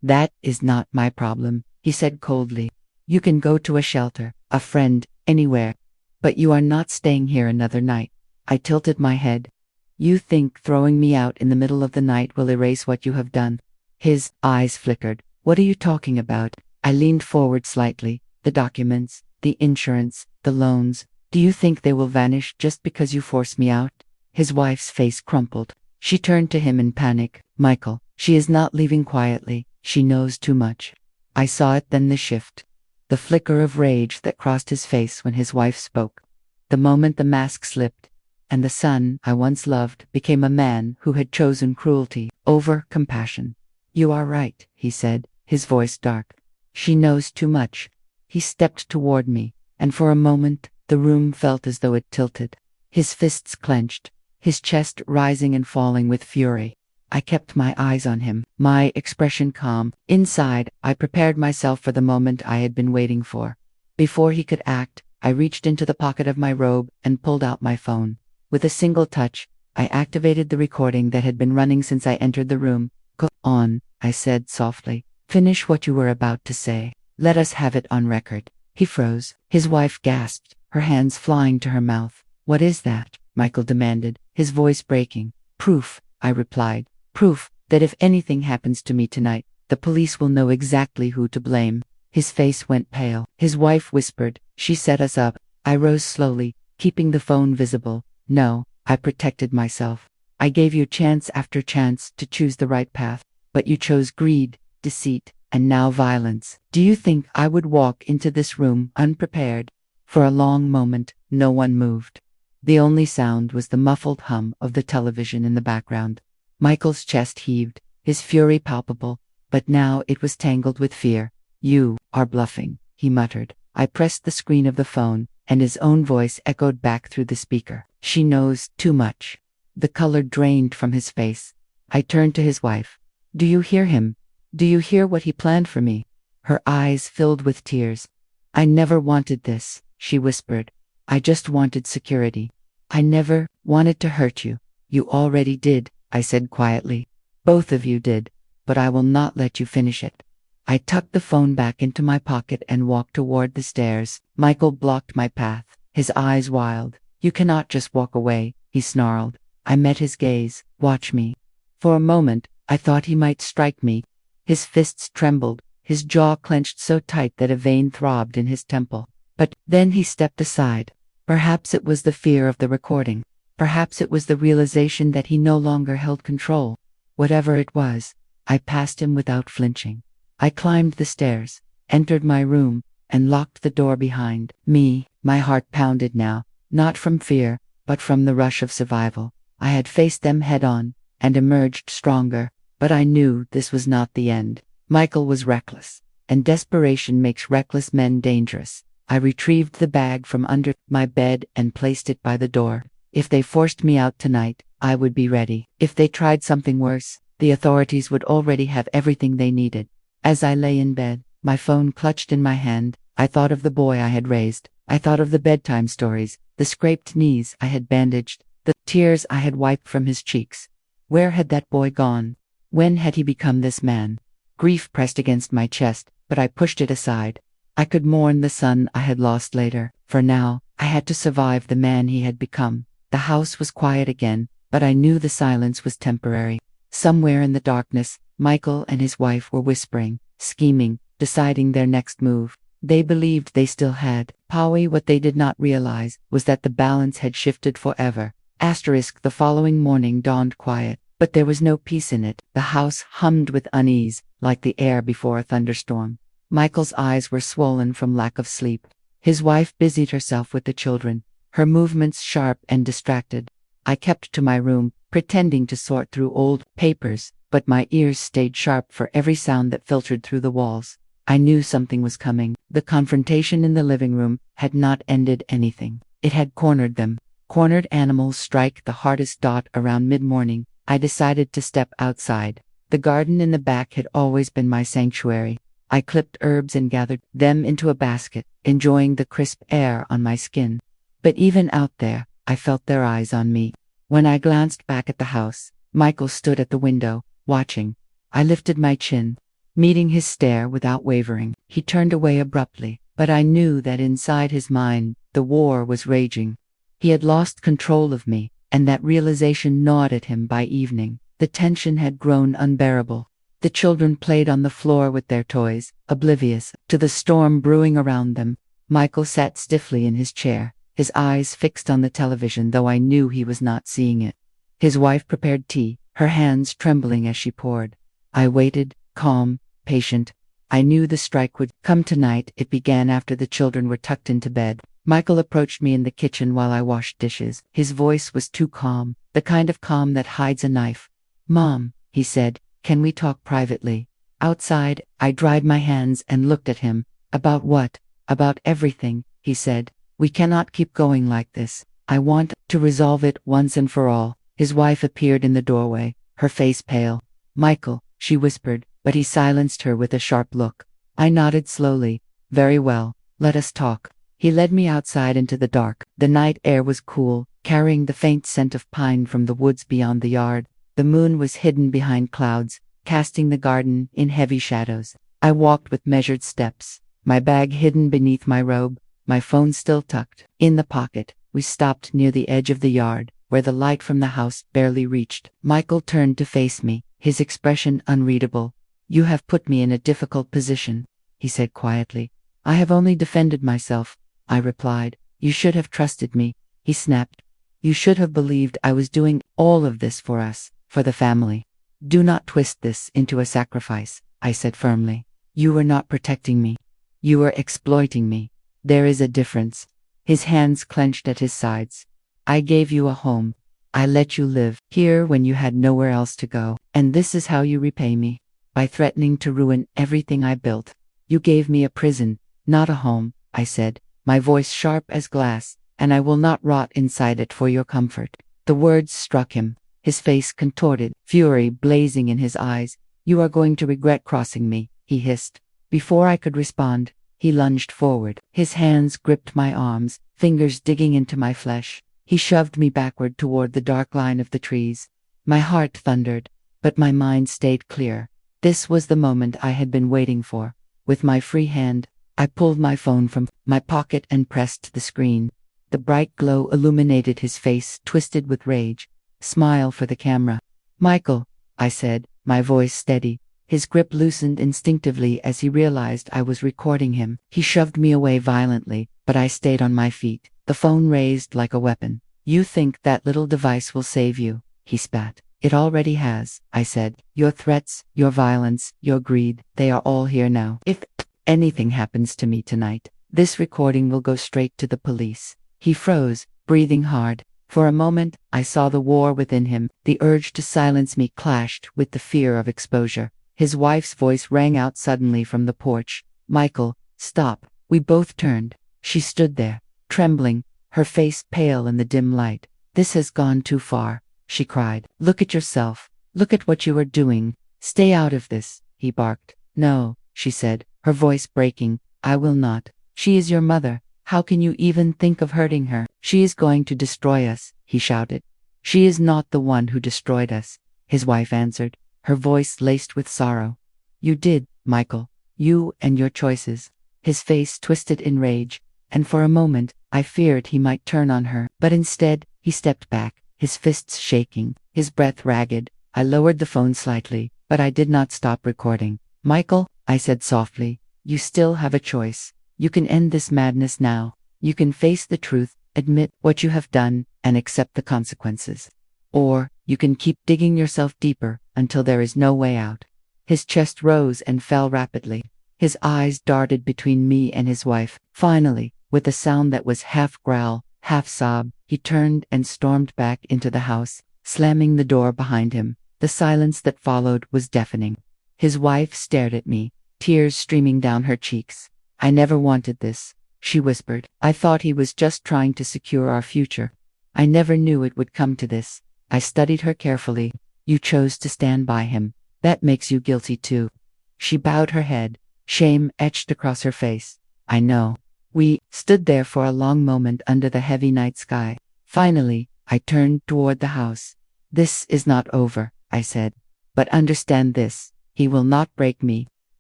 "That is not my problem," he said coldly. "You can go to a shelter, a friend, anywhere. But you are not staying here another night." I tilted my head. "You think throwing me out in the middle of the night will erase what you have done?" His eyes flickered. "What are you talking about?" I leaned forward slightly. "The documents, the insurance, the loans. Do you think they will vanish just because you force me out?" His wife's face crumpled. She turned to him in panic. "Michael, she is not leaving quietly. She knows too much." I saw it then, the shift. the flicker of rage that crossed his face when his wife spoke. The moment the mask slipped, and the son I once loved became a man who had chosen cruelty over compassion. "You are right," he said, his voice dark. "She knows too much." He stepped toward me, and for a moment the room felt as though it tilted. His fists clenched, his chest rising and falling with fury. I kept my eyes on him, my expression calm. Inside, I prepared myself for the moment I had been waiting for. Before he could act, I reached into the pocket of my robe and pulled out my phone. With a single touch, I activated the recording that had been running since I entered the room. "Go on," I said softly. "Finish what you were about to say. Let us have it on record." He froze. His wife gasped, her hands flying to her mouth. "What is that?" Michael demanded, his voice breaking. "Proof," I replied. "Proof that if anything happens to me tonight, the police will know exactly who to blame." His face went pale. His wife whispered, "She set us up." I rose slowly, keeping the phone visible. "No," I protected myself. "I gave you chance after chance to choose the right path, but you chose greed, deceit, and now violence. Do you think I would walk into this room unprepared?" For a long moment, no one moved. The only sound was the muffled hum of the television in the background. Michael's chest heaved, his fury palpable, but now it was tangled with fear. "You are bluffing," he muttered. I pressed the screen of the phone, and his own voice echoed back through the speaker. "She knows too much." The color drained from his face. I turned to his wife. "Do you hear him? Do you hear what he planned for me?" Her eyes filled with tears. "I never wanted this," she whispered. "I just wanted security. I never wanted to hurt you." "You already did," I said quietly. "Both of you did, but I will not let you finish it." I tucked the phone back into my pocket and walked toward the stairs. Michael blocked my path, his eyes wild. "You cannot just walk away," he snarled. I met his gaze. "Watch me." For a moment, I thought he might strike me. His fists trembled, his jaw clenched so tight that a vein throbbed in his temple. But then he stepped aside. Perhaps it was the fear of the recording. Perhaps it was the realization that he no longer held control. Whatever it was, I passed him without flinching. I climbed the stairs, entered my room, and locked the door behind me. My heart pounded now, not from fear, but from the rush of survival. I had faced them head on, and emerged stronger, but I knew this was not the end. Michael was reckless, and desperation makes reckless men dangerous. I retrieved the bag from under my bed and placed it by the door. If they forced me out tonight, I would be ready. If they tried something worse, the authorities would already have everything they needed. As I lay in bed, my phone clutched in my hand, I thought of the boy I had raised. I thought of the bedtime stories, the scraped knees I had bandaged, the tears I had wiped from his cheeks. Where had that boy gone? When had he become this man? Grief pressed against my chest, but I pushed it aside. I could mourn the son I had lost later. For now, I had to survive the man he had become. The house was quiet again, but I knew the silence was temporary. Somewhere in the darkness, Michael and his wife were whispering, scheming, deciding their next move. They believed they still had power. What they did not realize was that the balance had shifted forever. The following morning dawned quiet, but there was no peace in it. The house hummed with unease, like the air before a thunderstorm. Michael's eyes were swollen from lack of sleep. His wife busied herself with the children, her movements sharp and distracted. I kept to my room, pretending to sort through old papers, but my ears stayed sharp for every sound that filtered through the walls. I knew something was coming. The confrontation in the living room had not ended anything. It had cornered them. Cornered animals strike the hardest dot around mid-morning. I decided to step outside. The garden in the back had always been my sanctuary. I clipped herbs and gathered them into a basket, enjoying the crisp air on my skin. But even out there, I felt their eyes on me. When I glanced back at the house, Michael stood at the window, watching. I lifted my chin, meeting his stare without wavering. He turned away abruptly, but I knew that inside his mind, the war was raging. He had lost control of me, and that realization gnawed at him by evening. The tension had grown unbearable. The children played on the floor with their toys, oblivious to the storm brewing around them. Michael sat stiffly in his chair, his eyes fixed on the television, though I knew he was not seeing it. His wife prepared tea, her hands trembling as she poured. I waited, calm, patient. I knew the strike would come tonight. It began after the children were tucked into bed. Michael approached me in the kitchen while I washed dishes. His voice was too calm, the kind of calm that hides a knife. "Mom," he said, "can we talk privately?" Outside, I dried my hands and looked at him. "About what?" "About everything," he said. "We cannot keep going like this. I want to resolve it once and for all." His wife appeared in the doorway, her face pale. "Michael," she whispered, but he silenced her with a sharp look. I nodded slowly. "Very well, let us talk." He led me outside into the dark. The night air was cool, carrying the faint scent of pine from the woods beyond the yard. The moon was hidden behind clouds, casting the garden in heavy shadows. I walked with measured steps, my bag hidden beneath my robe, my phone still tucked in the pocket. We stopped near the edge of the yard, where the light from the house barely reached. Michael turned to face me, his expression unreadable. "You have put me in a difficult position," he said quietly. "I have only defended myself," I replied. "You should have trusted me," he snapped. "You should have believed I was doing all of this for us, for the family." "Do not twist this into a sacrifice," I said firmly. "You were not protecting me. You were exploiting me. There is a difference." His hands clenched at his sides. "I gave you a home. I let you live here when you had nowhere else to go. And this is how you repay me. By threatening to ruin everything I built. You gave me a prison, not a home," I said, my voice sharp as glass, "and I will not rot inside it for your comfort." The words struck him. His face contorted, fury blazing in his eyes. "You are going to regret crossing me," he hissed. Before I could respond, he lunged forward. His hands gripped my arms, fingers digging into my flesh. He shoved me backward toward the dark line of the trees. My heart thundered, but my mind stayed clear. This was the moment I had been waiting for. With my free hand, I pulled my phone from my pocket and pressed the screen. The bright glow illuminated his face, twisted with rage. "Smile for the camera." "Michael," I said, my voice steady. His grip loosened instinctively as he realized I was recording him. He shoved me away violently, but I stayed on my feet, the phone raised like a weapon. "You think that little device will save you," he spat. "It already has," I said. "Your threats, your violence, your greed, they are all here now. If anything happens to me tonight, this recording will go straight to the police." He froze, breathing hard. For a moment, I saw the war within him. The urge to silence me clashed with the fear of exposure. His wife's voice rang out suddenly from the porch. "Michael, stop." We both turned. She stood there, trembling, her face pale in the dim light. "This has gone too far," she cried. "Look at yourself. Look at what you are doing. Stay out of this," he barked. "No," she said, her voice breaking. "I will not. She is your mother. How can you even think of hurting her? She is going to destroy us," he shouted. "She is not the one who destroyed us," his wife answered, her voice laced with sorrow. "You did, Michael. You and your choices." His face twisted in rage, and for a moment, I feared he might turn on her. But instead, he stepped back, his fists shaking, his breath ragged. I lowered the phone slightly, but I did not stop recording. "Michael," I said softly, "you still have a choice. You can end this madness now. You can face the truth, admit what you have done, and accept the consequences. Or, you can keep digging yourself deeper until there is no way out." His chest rose and fell rapidly. His eyes darted between me and his wife. Finally, with a sound that was half growl, half sob, he turned and stormed back into the house, slamming the door behind him. The silence that followed was deafening. His wife stared at me, tears streaming down her cheeks. "I never wanted this," she whispered. "I thought he was just trying to secure our future. I never knew it would come to this." I studied her carefully. "You chose to stand by him. That makes you guilty too." She bowed her head, shame etched across her face. "I know." We stood there for a long moment under the heavy night sky. Finally, I turned toward the house. "This is not over," I said. "But understand this. He will not break me.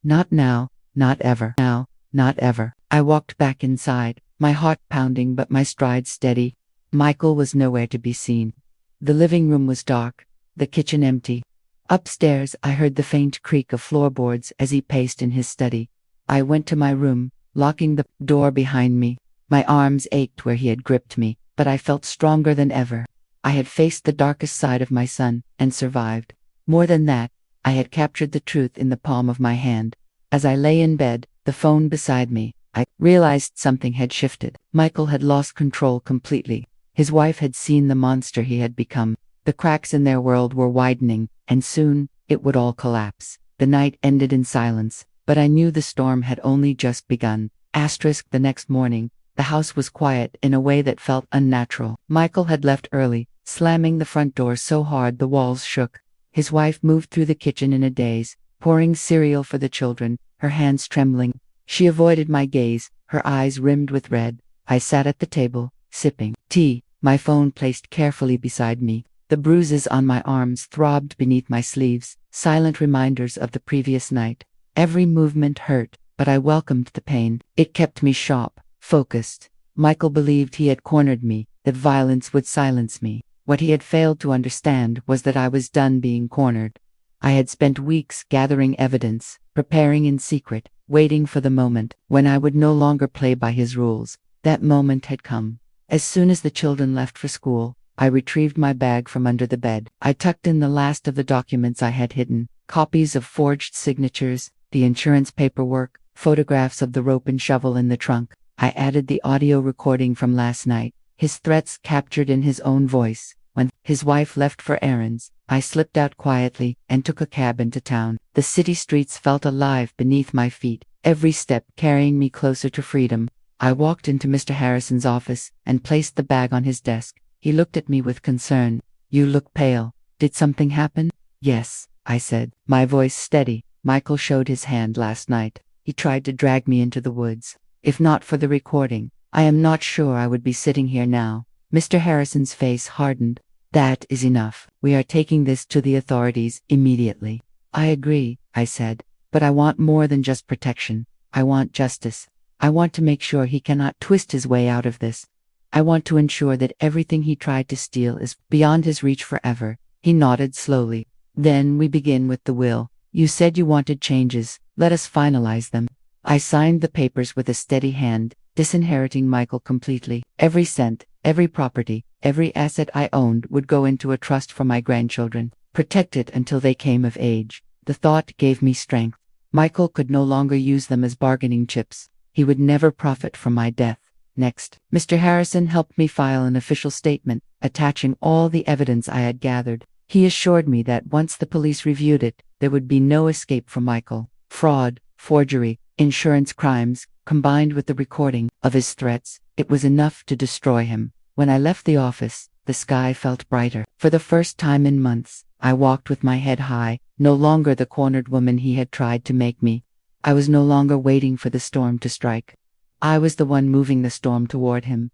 Not now, not ever. Now, not ever." I walked back inside, my heart pounding but my stride steady. Michael was nowhere to be seen. The living room was dark, the kitchen empty. Upstairs, I heard the faint creak of floorboards as he paced in his study. I went to my room, locking the door behind me. My arms ached where he had gripped me, but I felt stronger than ever. I had faced the darkest side of my son and survived. More than that, I had captured the truth in the palm of my hand. As I lay in bed, the phone beside me, I realized something had shifted. Michael had lost control completely. His wife had seen the monster he had become. The cracks in their world were widening, and soon, it would all collapse. The night ended in silence, but I knew the storm had only just begun. The next morning, the house was quiet in a way that felt unnatural. Michael had left early, slamming the front door so hard the walls shook. His wife moved through the kitchen in a daze, pouring cereal for the children, her hands trembling. She avoided my gaze, her eyes rimmed with red. I sat at the table, sipping tea, my phone placed carefully beside me. The bruises on my arms throbbed beneath my sleeves, silent reminders of the previous night. Every movement hurt, but I welcomed the pain. It kept me sharp, focused. Michael believed he had cornered me, that violence would silence me. What he had failed to understand was that I was done being cornered. I had spent weeks gathering evidence, preparing in secret, waiting for the moment when I would no longer play by his rules. That moment had come. As soon as the children left for school, I retrieved my bag from under the bed. I tucked in the last of the documents I had hidden, copies of forged signatures, the insurance paperwork, photographs of the rope and shovel in the trunk. I added the audio recording from last night, his threats captured in his own voice. When his wife left for errands, I slipped out quietly and took a cab into town. The city streets felt alive beneath my feet, every step carrying me closer to freedom. I walked into Mr. Harrison's office and placed the bag on his desk. He looked at me with concern. "You look pale. Did something happen?" "Yes," I said, my voice steady. "Michael showed his hand last night. He tried to drag me into the woods. If not for the recording, I am not sure I would be sitting here now." Mr. Harrison's face hardened. "That is enough. We are taking this to the authorities immediately." "I agree," I said, "but I want more than just protection. I want justice. I want to make sure he cannot twist his way out of this. I want to ensure that everything he tried to steal is beyond his reach forever." He nodded slowly. "Then we begin with the will. You said you wanted changes. Let us finalize them." I signed the papers with a steady hand, disinheriting Michael completely. Every cent, every property, every asset I owned would go into a trust for my grandchildren, protected until they came of age. The thought gave me strength. Michael could no longer use them as bargaining chips. He would never profit from my death. Next, Mr. Harrison helped me file an official statement, attaching all the evidence I had gathered. He assured me that once the police reviewed it, there would be no escape for Michael. Fraud, forgery, insurance crimes, combined with the recording of his threats, it was enough to destroy him. When I left the office, the sky felt brighter. For the first time in months, I walked with my head high, no longer the cornered woman he had tried to make me. I was no longer waiting for the storm to strike. I was the one moving the storm toward him.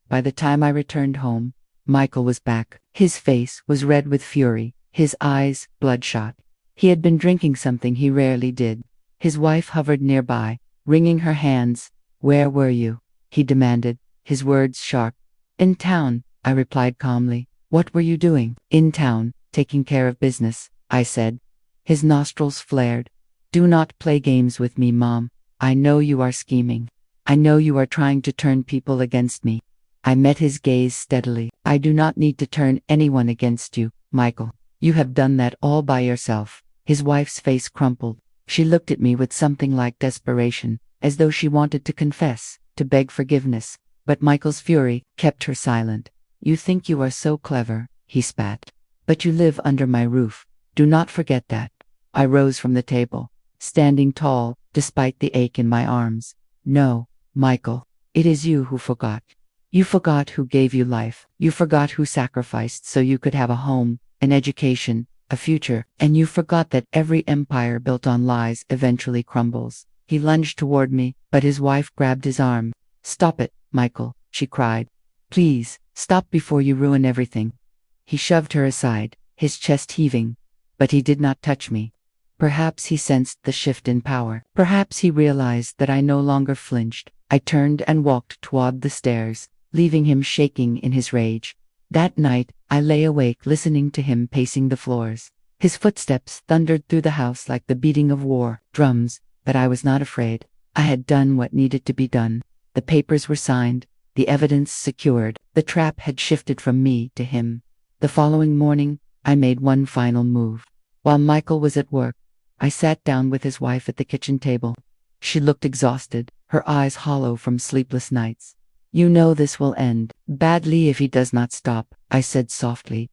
By the time I returned home, Michael was back. His face was red with fury, his eyes bloodshot. He had been drinking something he rarely did. His wife hovered nearby, wringing her hands. "Where were you?" he demanded, his words sharp. "In town," I replied calmly. "What were you doing?" "In town, taking care of business," I said. His nostrils flared. "Do not play games with me, Mom. I know you are scheming. I know you are trying to turn people against me." I met his gaze steadily. "I do not need to turn anyone against you, Michael. You have done that all by yourself." His wife's face crumpled. She looked at me with something like desperation, as though she wanted to confess, to beg forgiveness. But Michael's fury kept her silent. "You think you are so clever," he spat. "But you live under my roof. Do not forget that." I rose from the table, standing tall, despite the ache in my arms. "No, Michael, it is you who forgot. You forgot who gave you life. You forgot who sacrificed so you could have a home, an education, a future, and you forgot that every empire built on lies eventually crumbles." He lunged toward me, but his wife grabbed his arm. "Stop it, Michael," she cried. "Please, stop before you ruin everything." He shoved her aside, his chest heaving, but he did not touch me. Perhaps he sensed the shift in power. Perhaps he realized that I no longer flinched. I turned and walked toward the stairs, leaving him shaking in his rage. That night, I lay awake listening to him pacing the floors. His footsteps thundered through the house like the beating of war drums, but I was not afraid. I had done what needed to be done. The papers were signed, the evidence secured. The trap had shifted from me to him. The following morning, I made one final move. While Michael was at work, I sat down with his wife at the kitchen table. She looked exhausted, her eyes hollow from sleepless nights. You know this will end badly if he does not stop, I said softly.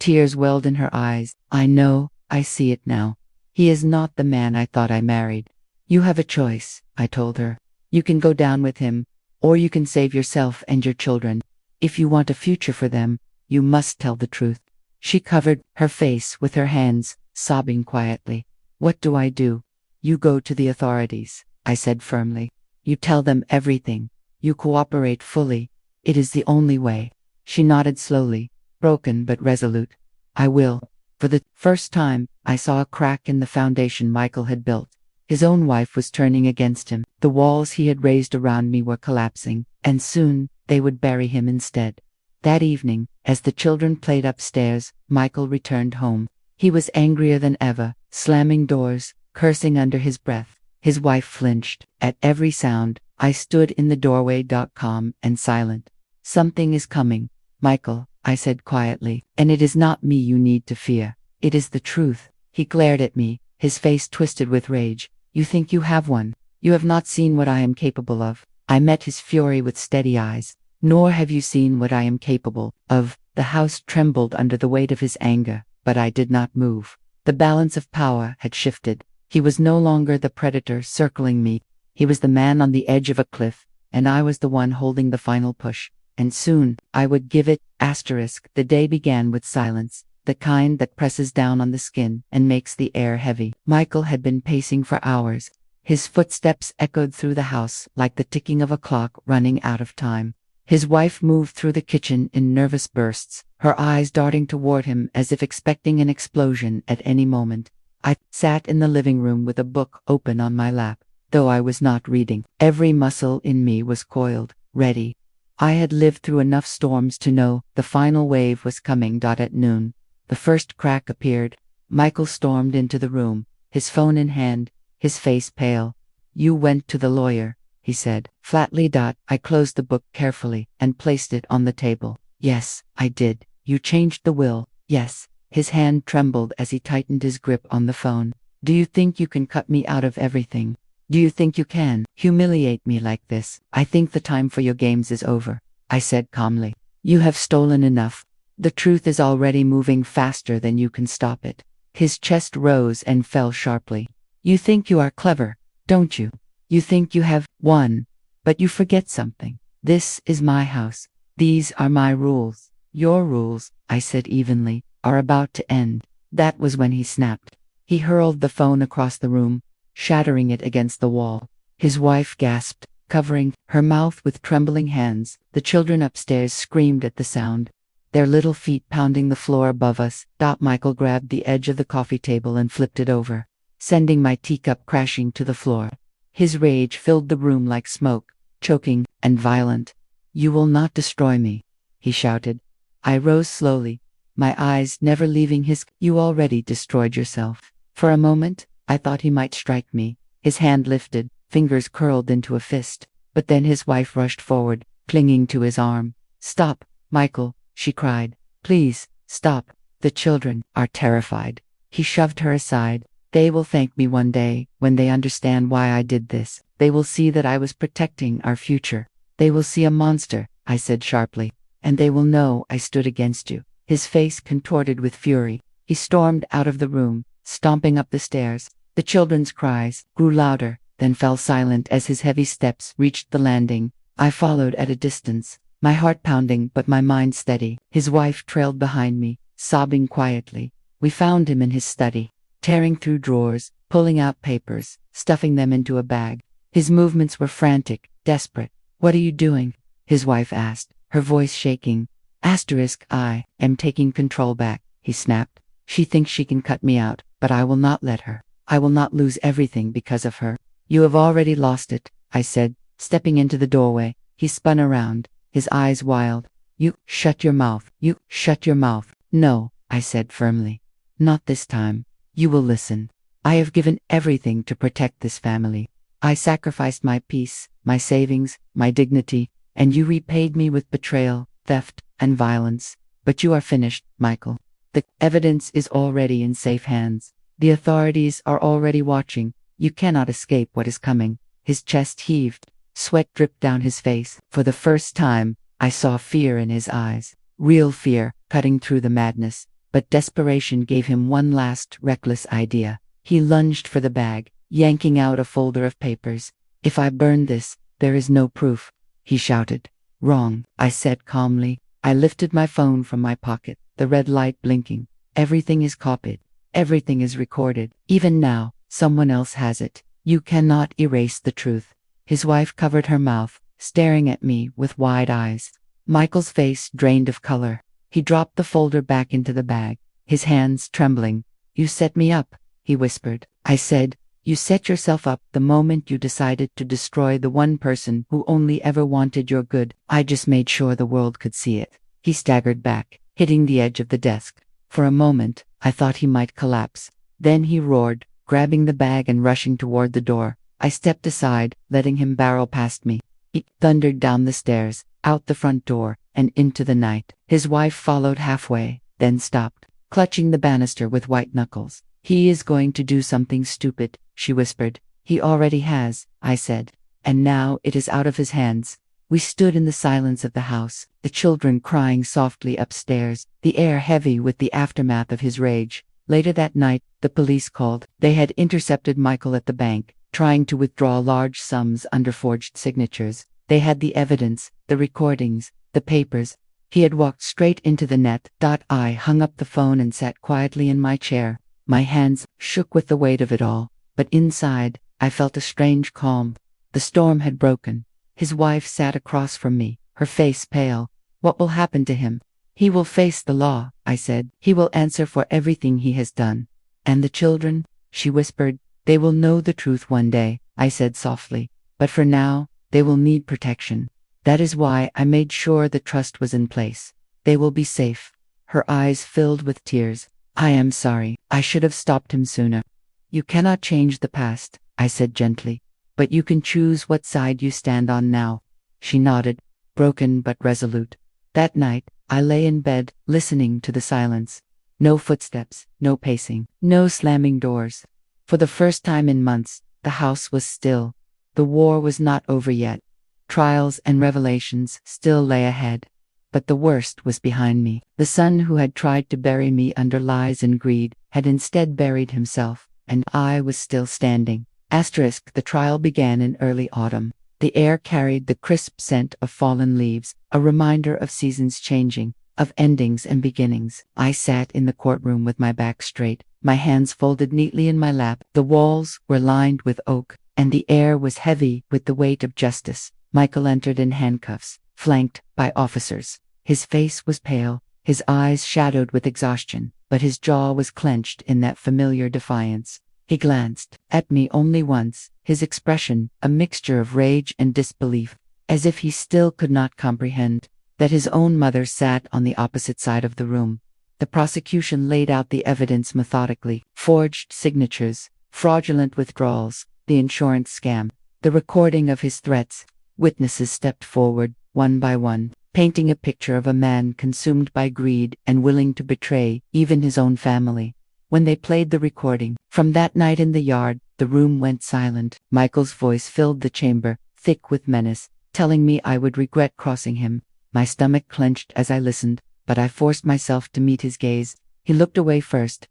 Tears welled in her eyes. I know, I see it now. He is not the man I thought I married. You have a choice, I told her. You can go down with him, or you can save yourself and your children. If you want a future for them, you must tell the truth. She covered her face with her hands, sobbing quietly. What do I do? You go to the authorities, I said firmly. You tell them everything. You cooperate fully. It is the only way. She nodded slowly, broken but resolute. I will. For the first time, I saw a crack in the foundation Michael had built. His own wife was turning against him. The walls he had raised around me were collapsing, and soon they would bury him instead. That evening, as the children played upstairs, Michael returned home. He was angrier than ever, slamming doors, cursing under his breath. His wife flinched. At every sound, I stood in the doorway, calm and silent. Something is coming, Michael, I said quietly, and it is not me you need to fear. It is the truth. He glared at me, his face twisted with rage. You think you have one. You have not seen what I am capable of. I met his fury with steady eyes. Nor have you seen what I am capable of. The house trembled under the weight of his anger, but I did not move. The balance of power had shifted. He was no longer the predator circling me. He was the man on the edge of a cliff, and I was the one holding the final push. And soon, I would give it. The day began with silence, the kind that presses down on the skin and makes the air heavy. Michael had been pacing for hours. His footsteps echoed through the house like the ticking of a clock running out of time. His wife moved through the kitchen in nervous bursts, her eyes darting toward him as if expecting an explosion at any moment. I sat in the living room with a book open on my lap. Though I was not reading, every muscle in me was coiled, ready. I had lived through enough storms to know the final wave was coming. At noon, the first crack appeared. Michael stormed into the room, his phone in hand, his face pale. You went to the lawyer, he said, flatly. I closed the book carefully and placed it on the table. Yes, I did. You changed the will. Yes. His hand trembled as he tightened his grip on the phone. Do you think you can cut me out of everything? Do you think you can humiliate me like this? I think the time for your games is over, I said calmly. You have stolen enough. The truth is already moving faster than you can stop it. His chest rose and fell sharply. You think you are clever, don't you? You think you have won. But you forget something. This is my house. These are my rules. Your rules, I said evenly, are about to end. That was when he snapped. He hurled the phone across the room, shattering it against the wall. His wife gasped, covering her mouth with trembling hands. The children upstairs screamed at the sound, their little feet pounding the floor above us. Michael grabbed the edge of the coffee table and flipped it over, sending my teacup crashing to the floor. His rage filled the room like smoke, choking and violent. You will not destroy me, he shouted. I rose slowly, my eyes never leaving his. You already destroyed yourself. For a moment, I thought he might strike me. His hand lifted, fingers curled into a fist. But then his wife rushed forward, clinging to his arm. Stop, Michael, she cried. Please, stop. The children are terrified. He shoved her aside. They will thank me one day, when they understand why I did this. They will see that I was protecting our future. They will see a monster, I said sharply. And they will know I stood against you. His face contorted with fury. He stormed out of the room, stomping up the stairs. The children's cries grew louder, then fell silent as his heavy steps reached the landing. I followed at a distance, my heart pounding but my mind steady. His wife trailed behind me, sobbing quietly. We found him in his study, tearing through drawers, pulling out papers, stuffing them into a bag. His movements were frantic, desperate. What are you doing? His wife asked, her voice shaking. I am taking control back, he snapped. She thinks she can cut me out, but I will not let her. I will not lose everything because of her. You have already lost it, I said, stepping into the doorway. He spun around, his eyes wild. You shut your mouth. You shut your mouth. No, I said firmly. Not this time. You will listen. I have given everything to protect this family. I sacrificed my peace, my savings, my dignity, and you repaid me with betrayal, theft, and violence. But you are finished, Michael. The evidence is already in safe hands. The authorities are already watching. You cannot escape what is coming. His chest heaved. Sweat dripped down his face. For the first time, I saw fear in his eyes. Real fear, cutting through the madness. But desperation gave him one last, reckless idea. He lunged for the bag, yanking out a folder of papers. "If I burn this, there is no proof," he shouted. "Wrong," I said calmly. I lifted my phone from my pocket, the red light blinking. "Everything is copied. Everything is recorded. Even now, someone else has it. You cannot erase the truth." His wife covered her mouth, staring at me with wide eyes. Michael's face drained of color. He dropped the folder back into the bag, his hands trembling. "You set me up," he whispered. I said, "You set yourself up the moment you decided to destroy the one person who only ever wanted your good. I just made sure the world could see it." He staggered back, hitting the edge of the desk. For a moment, I thought he might collapse. Then he roared, grabbing the bag and rushing toward the door. I stepped aside, letting him barrel past me. He thundered down the stairs, out the front door, and into the night. His wife followed halfway, then stopped, clutching the banister with white knuckles. "He is going to do something stupid," she whispered. "He already has," I said. "And now it is out of his hands." We stood in the silence of the house, the children crying softly upstairs, the air heavy with the aftermath of his rage. Later that night, the police called. They had intercepted Michael at the bank, trying to withdraw large sums under forged signatures. They had the evidence, the recordings, the papers. He had walked straight into the net. I hung up the phone and sat quietly in my chair. My hands shook with the weight of it all, but inside, I felt a strange calm. The storm had broken. His wife sat across from me, her face pale. "What will happen to him?" "He will face the law," I said. "He will answer for everything he has done." "And the children?" she whispered. "They will know the truth one day," I said softly. "But for now, they will need protection. That is why I made sure the trust was in place. They will be safe." Her eyes filled with tears. "I am sorry. I should have stopped him sooner." "You cannot change the past," I said gently. "But you can choose what side you stand on now." She nodded, broken but resolute. That night, I lay in bed, listening to the silence. No footsteps, no pacing, no slamming doors. For the first time in months, the house was still. The war was not over yet. Trials and revelations still lay ahead. But the worst was behind me. The son who had tried to bury me under lies and greed had instead buried himself, and I was still standing. The trial began in early autumn. The air carried the crisp scent of fallen leaves, a reminder of seasons changing, of endings and beginnings. I sat in the courtroom with my back straight, my hands folded neatly in my lap. The walls were lined with oak, and the air was heavy with the weight of justice. Michael entered in handcuffs, flanked by officers. His face was pale, his eyes shadowed with exhaustion, but his jaw was clenched in that familiar defiance. He glanced at me only once, his expression a mixture of rage and disbelief, as if he still could not comprehend that his own mother sat on the opposite side of the room. The prosecution laid out the evidence methodically: forged signatures, fraudulent withdrawals, the insurance scam, the recording of his threats. Witnesses stepped forward, one by one, painting a picture of a man consumed by greed and willing to betray even his own family. When they played the recording, from that night in the yard, the room went silent. Michael's voice filled the chamber, thick with menace, telling me I would regret crossing him. My stomach clenched as I listened, but I forced myself to meet his gaze. He looked away first.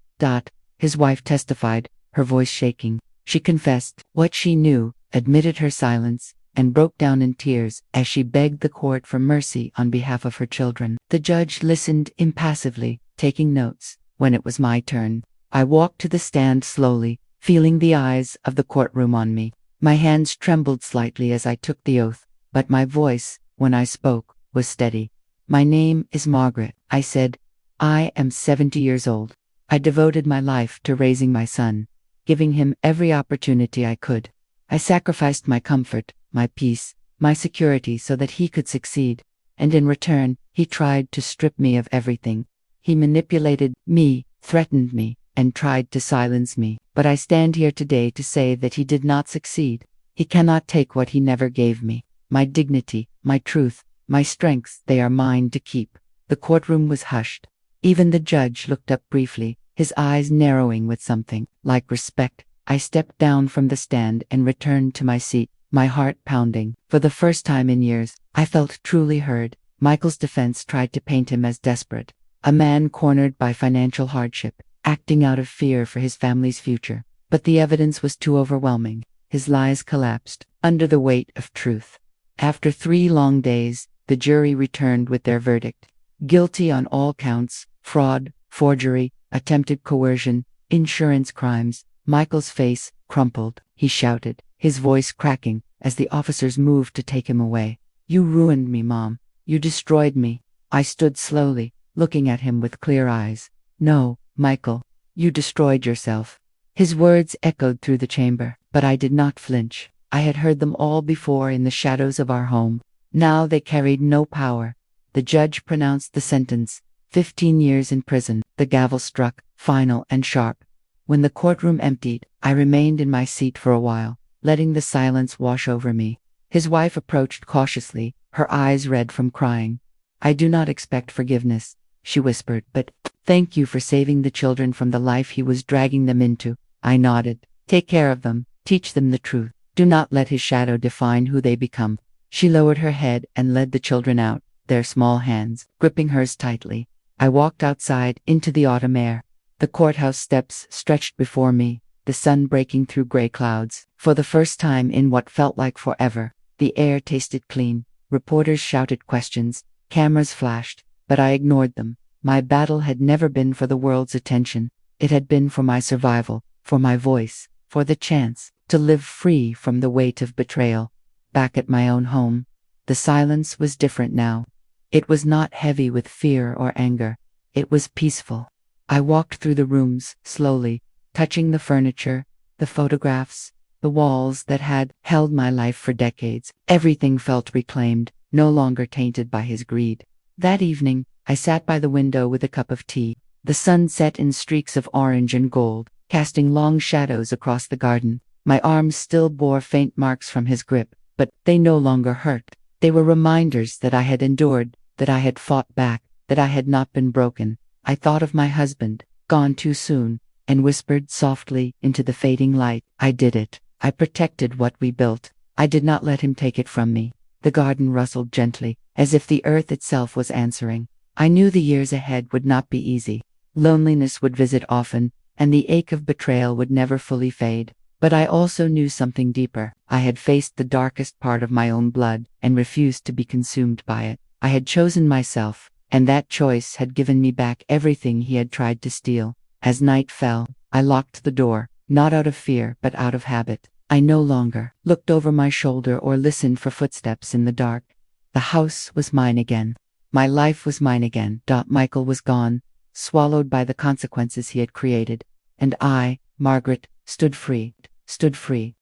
His wife testified, her voice shaking. She confessed what she knew, admitted her silence, and broke down in tears as she begged the court for mercy on behalf of her children. The judge listened impassively, taking notes. When it was my turn, I walked to the stand slowly, feeling the eyes of the courtroom on me. My hands trembled slightly as I took the oath, but my voice, when I spoke, was steady. "My name is Margaret," I said. "I am 70 years old. I devoted my life to raising my son, giving him every opportunity I could. I sacrificed my comfort, my peace, my security so that he could succeed, and in return, he tried to strip me of everything. He manipulated me, threatened me, and tried to silence me. But I stand here today to say that he did not succeed. He cannot take what he never gave me. My dignity, my truth, my strengths, they are mine to keep." The courtroom was hushed. Even the judge looked up briefly, his eyes narrowing with something like respect. I stepped down from the stand and returned to my seat, my heart pounding. For the first time in years, I felt truly heard. Michael's defense tried to paint him as desperate, a man cornered by financial hardship, acting out of fear for his family's future. But the evidence was too overwhelming. His lies collapsed under the weight of truth. After 3 long days, the jury returned with their verdict. Guilty on all counts: fraud, forgery, attempted coercion, insurance crimes. Michael's face crumpled. He shouted, his voice cracking, as the officers moved to take him away. "You ruined me, Mom. You destroyed me." I stood slowly, looking at him with clear eyes. "No, Michael, you destroyed yourself." His words echoed through the chamber, but I did not flinch. I had heard them all before in the shadows of our home. Now they carried no power. The judge pronounced the sentence: 15 years in prison. The gavel struck, final and sharp. When the courtroom emptied, I remained in my seat for a while, letting the silence wash over me. His wife approached cautiously, her eyes red from crying. "I do not expect forgiveness," she whispered, "but thank you for saving the children from the life he was dragging them into." I nodded. "Take care of them, teach them the truth. Do not let his shadow define who they become." She lowered her head and led the children out, their small hands gripping hers tightly. I walked outside into the autumn air. The courthouse steps stretched before me, the sun breaking through gray clouds. For the first time in what felt like forever, the air tasted clean. Reporters shouted questions, cameras flashed, but I ignored them. My battle had never been for the world's attention. It had been for my survival, for my voice, for the chance to live free from the weight of betrayal. Back at my own home, the silence was different now. It was not heavy with fear or anger. It was peaceful. I walked through the rooms, slowly, touching the furniture, the photographs, the walls that had held my life for decades. Everything felt reclaimed, no longer tainted by his greed. That evening, I sat by the window with a cup of tea. The sun set in streaks of orange and gold, casting long shadows across the garden. My arms still bore faint marks from his grip, but they no longer hurt. They were reminders that I had endured, that I had fought back, that I had not been broken. I thought of my husband, gone too soon, and whispered softly into the fading light, "I did it. I protected what we built. I did not let him take it from me." The garden rustled gently, as if the earth itself was answering. I knew the years ahead would not be easy. Loneliness would visit often, and the ache of betrayal would never fully fade. But I also knew something deeper. I had faced the darkest part of my own blood, and refused to be consumed by it. I had chosen myself, and that choice had given me back everything he had tried to steal. As night fell, I locked the door, not out of fear but out of habit. I no longer looked over my shoulder or listened for footsteps in the dark. The house was mine again. My life was mine again. Michael was gone, swallowed by the consequences he had created. And I, Margaret, stood free.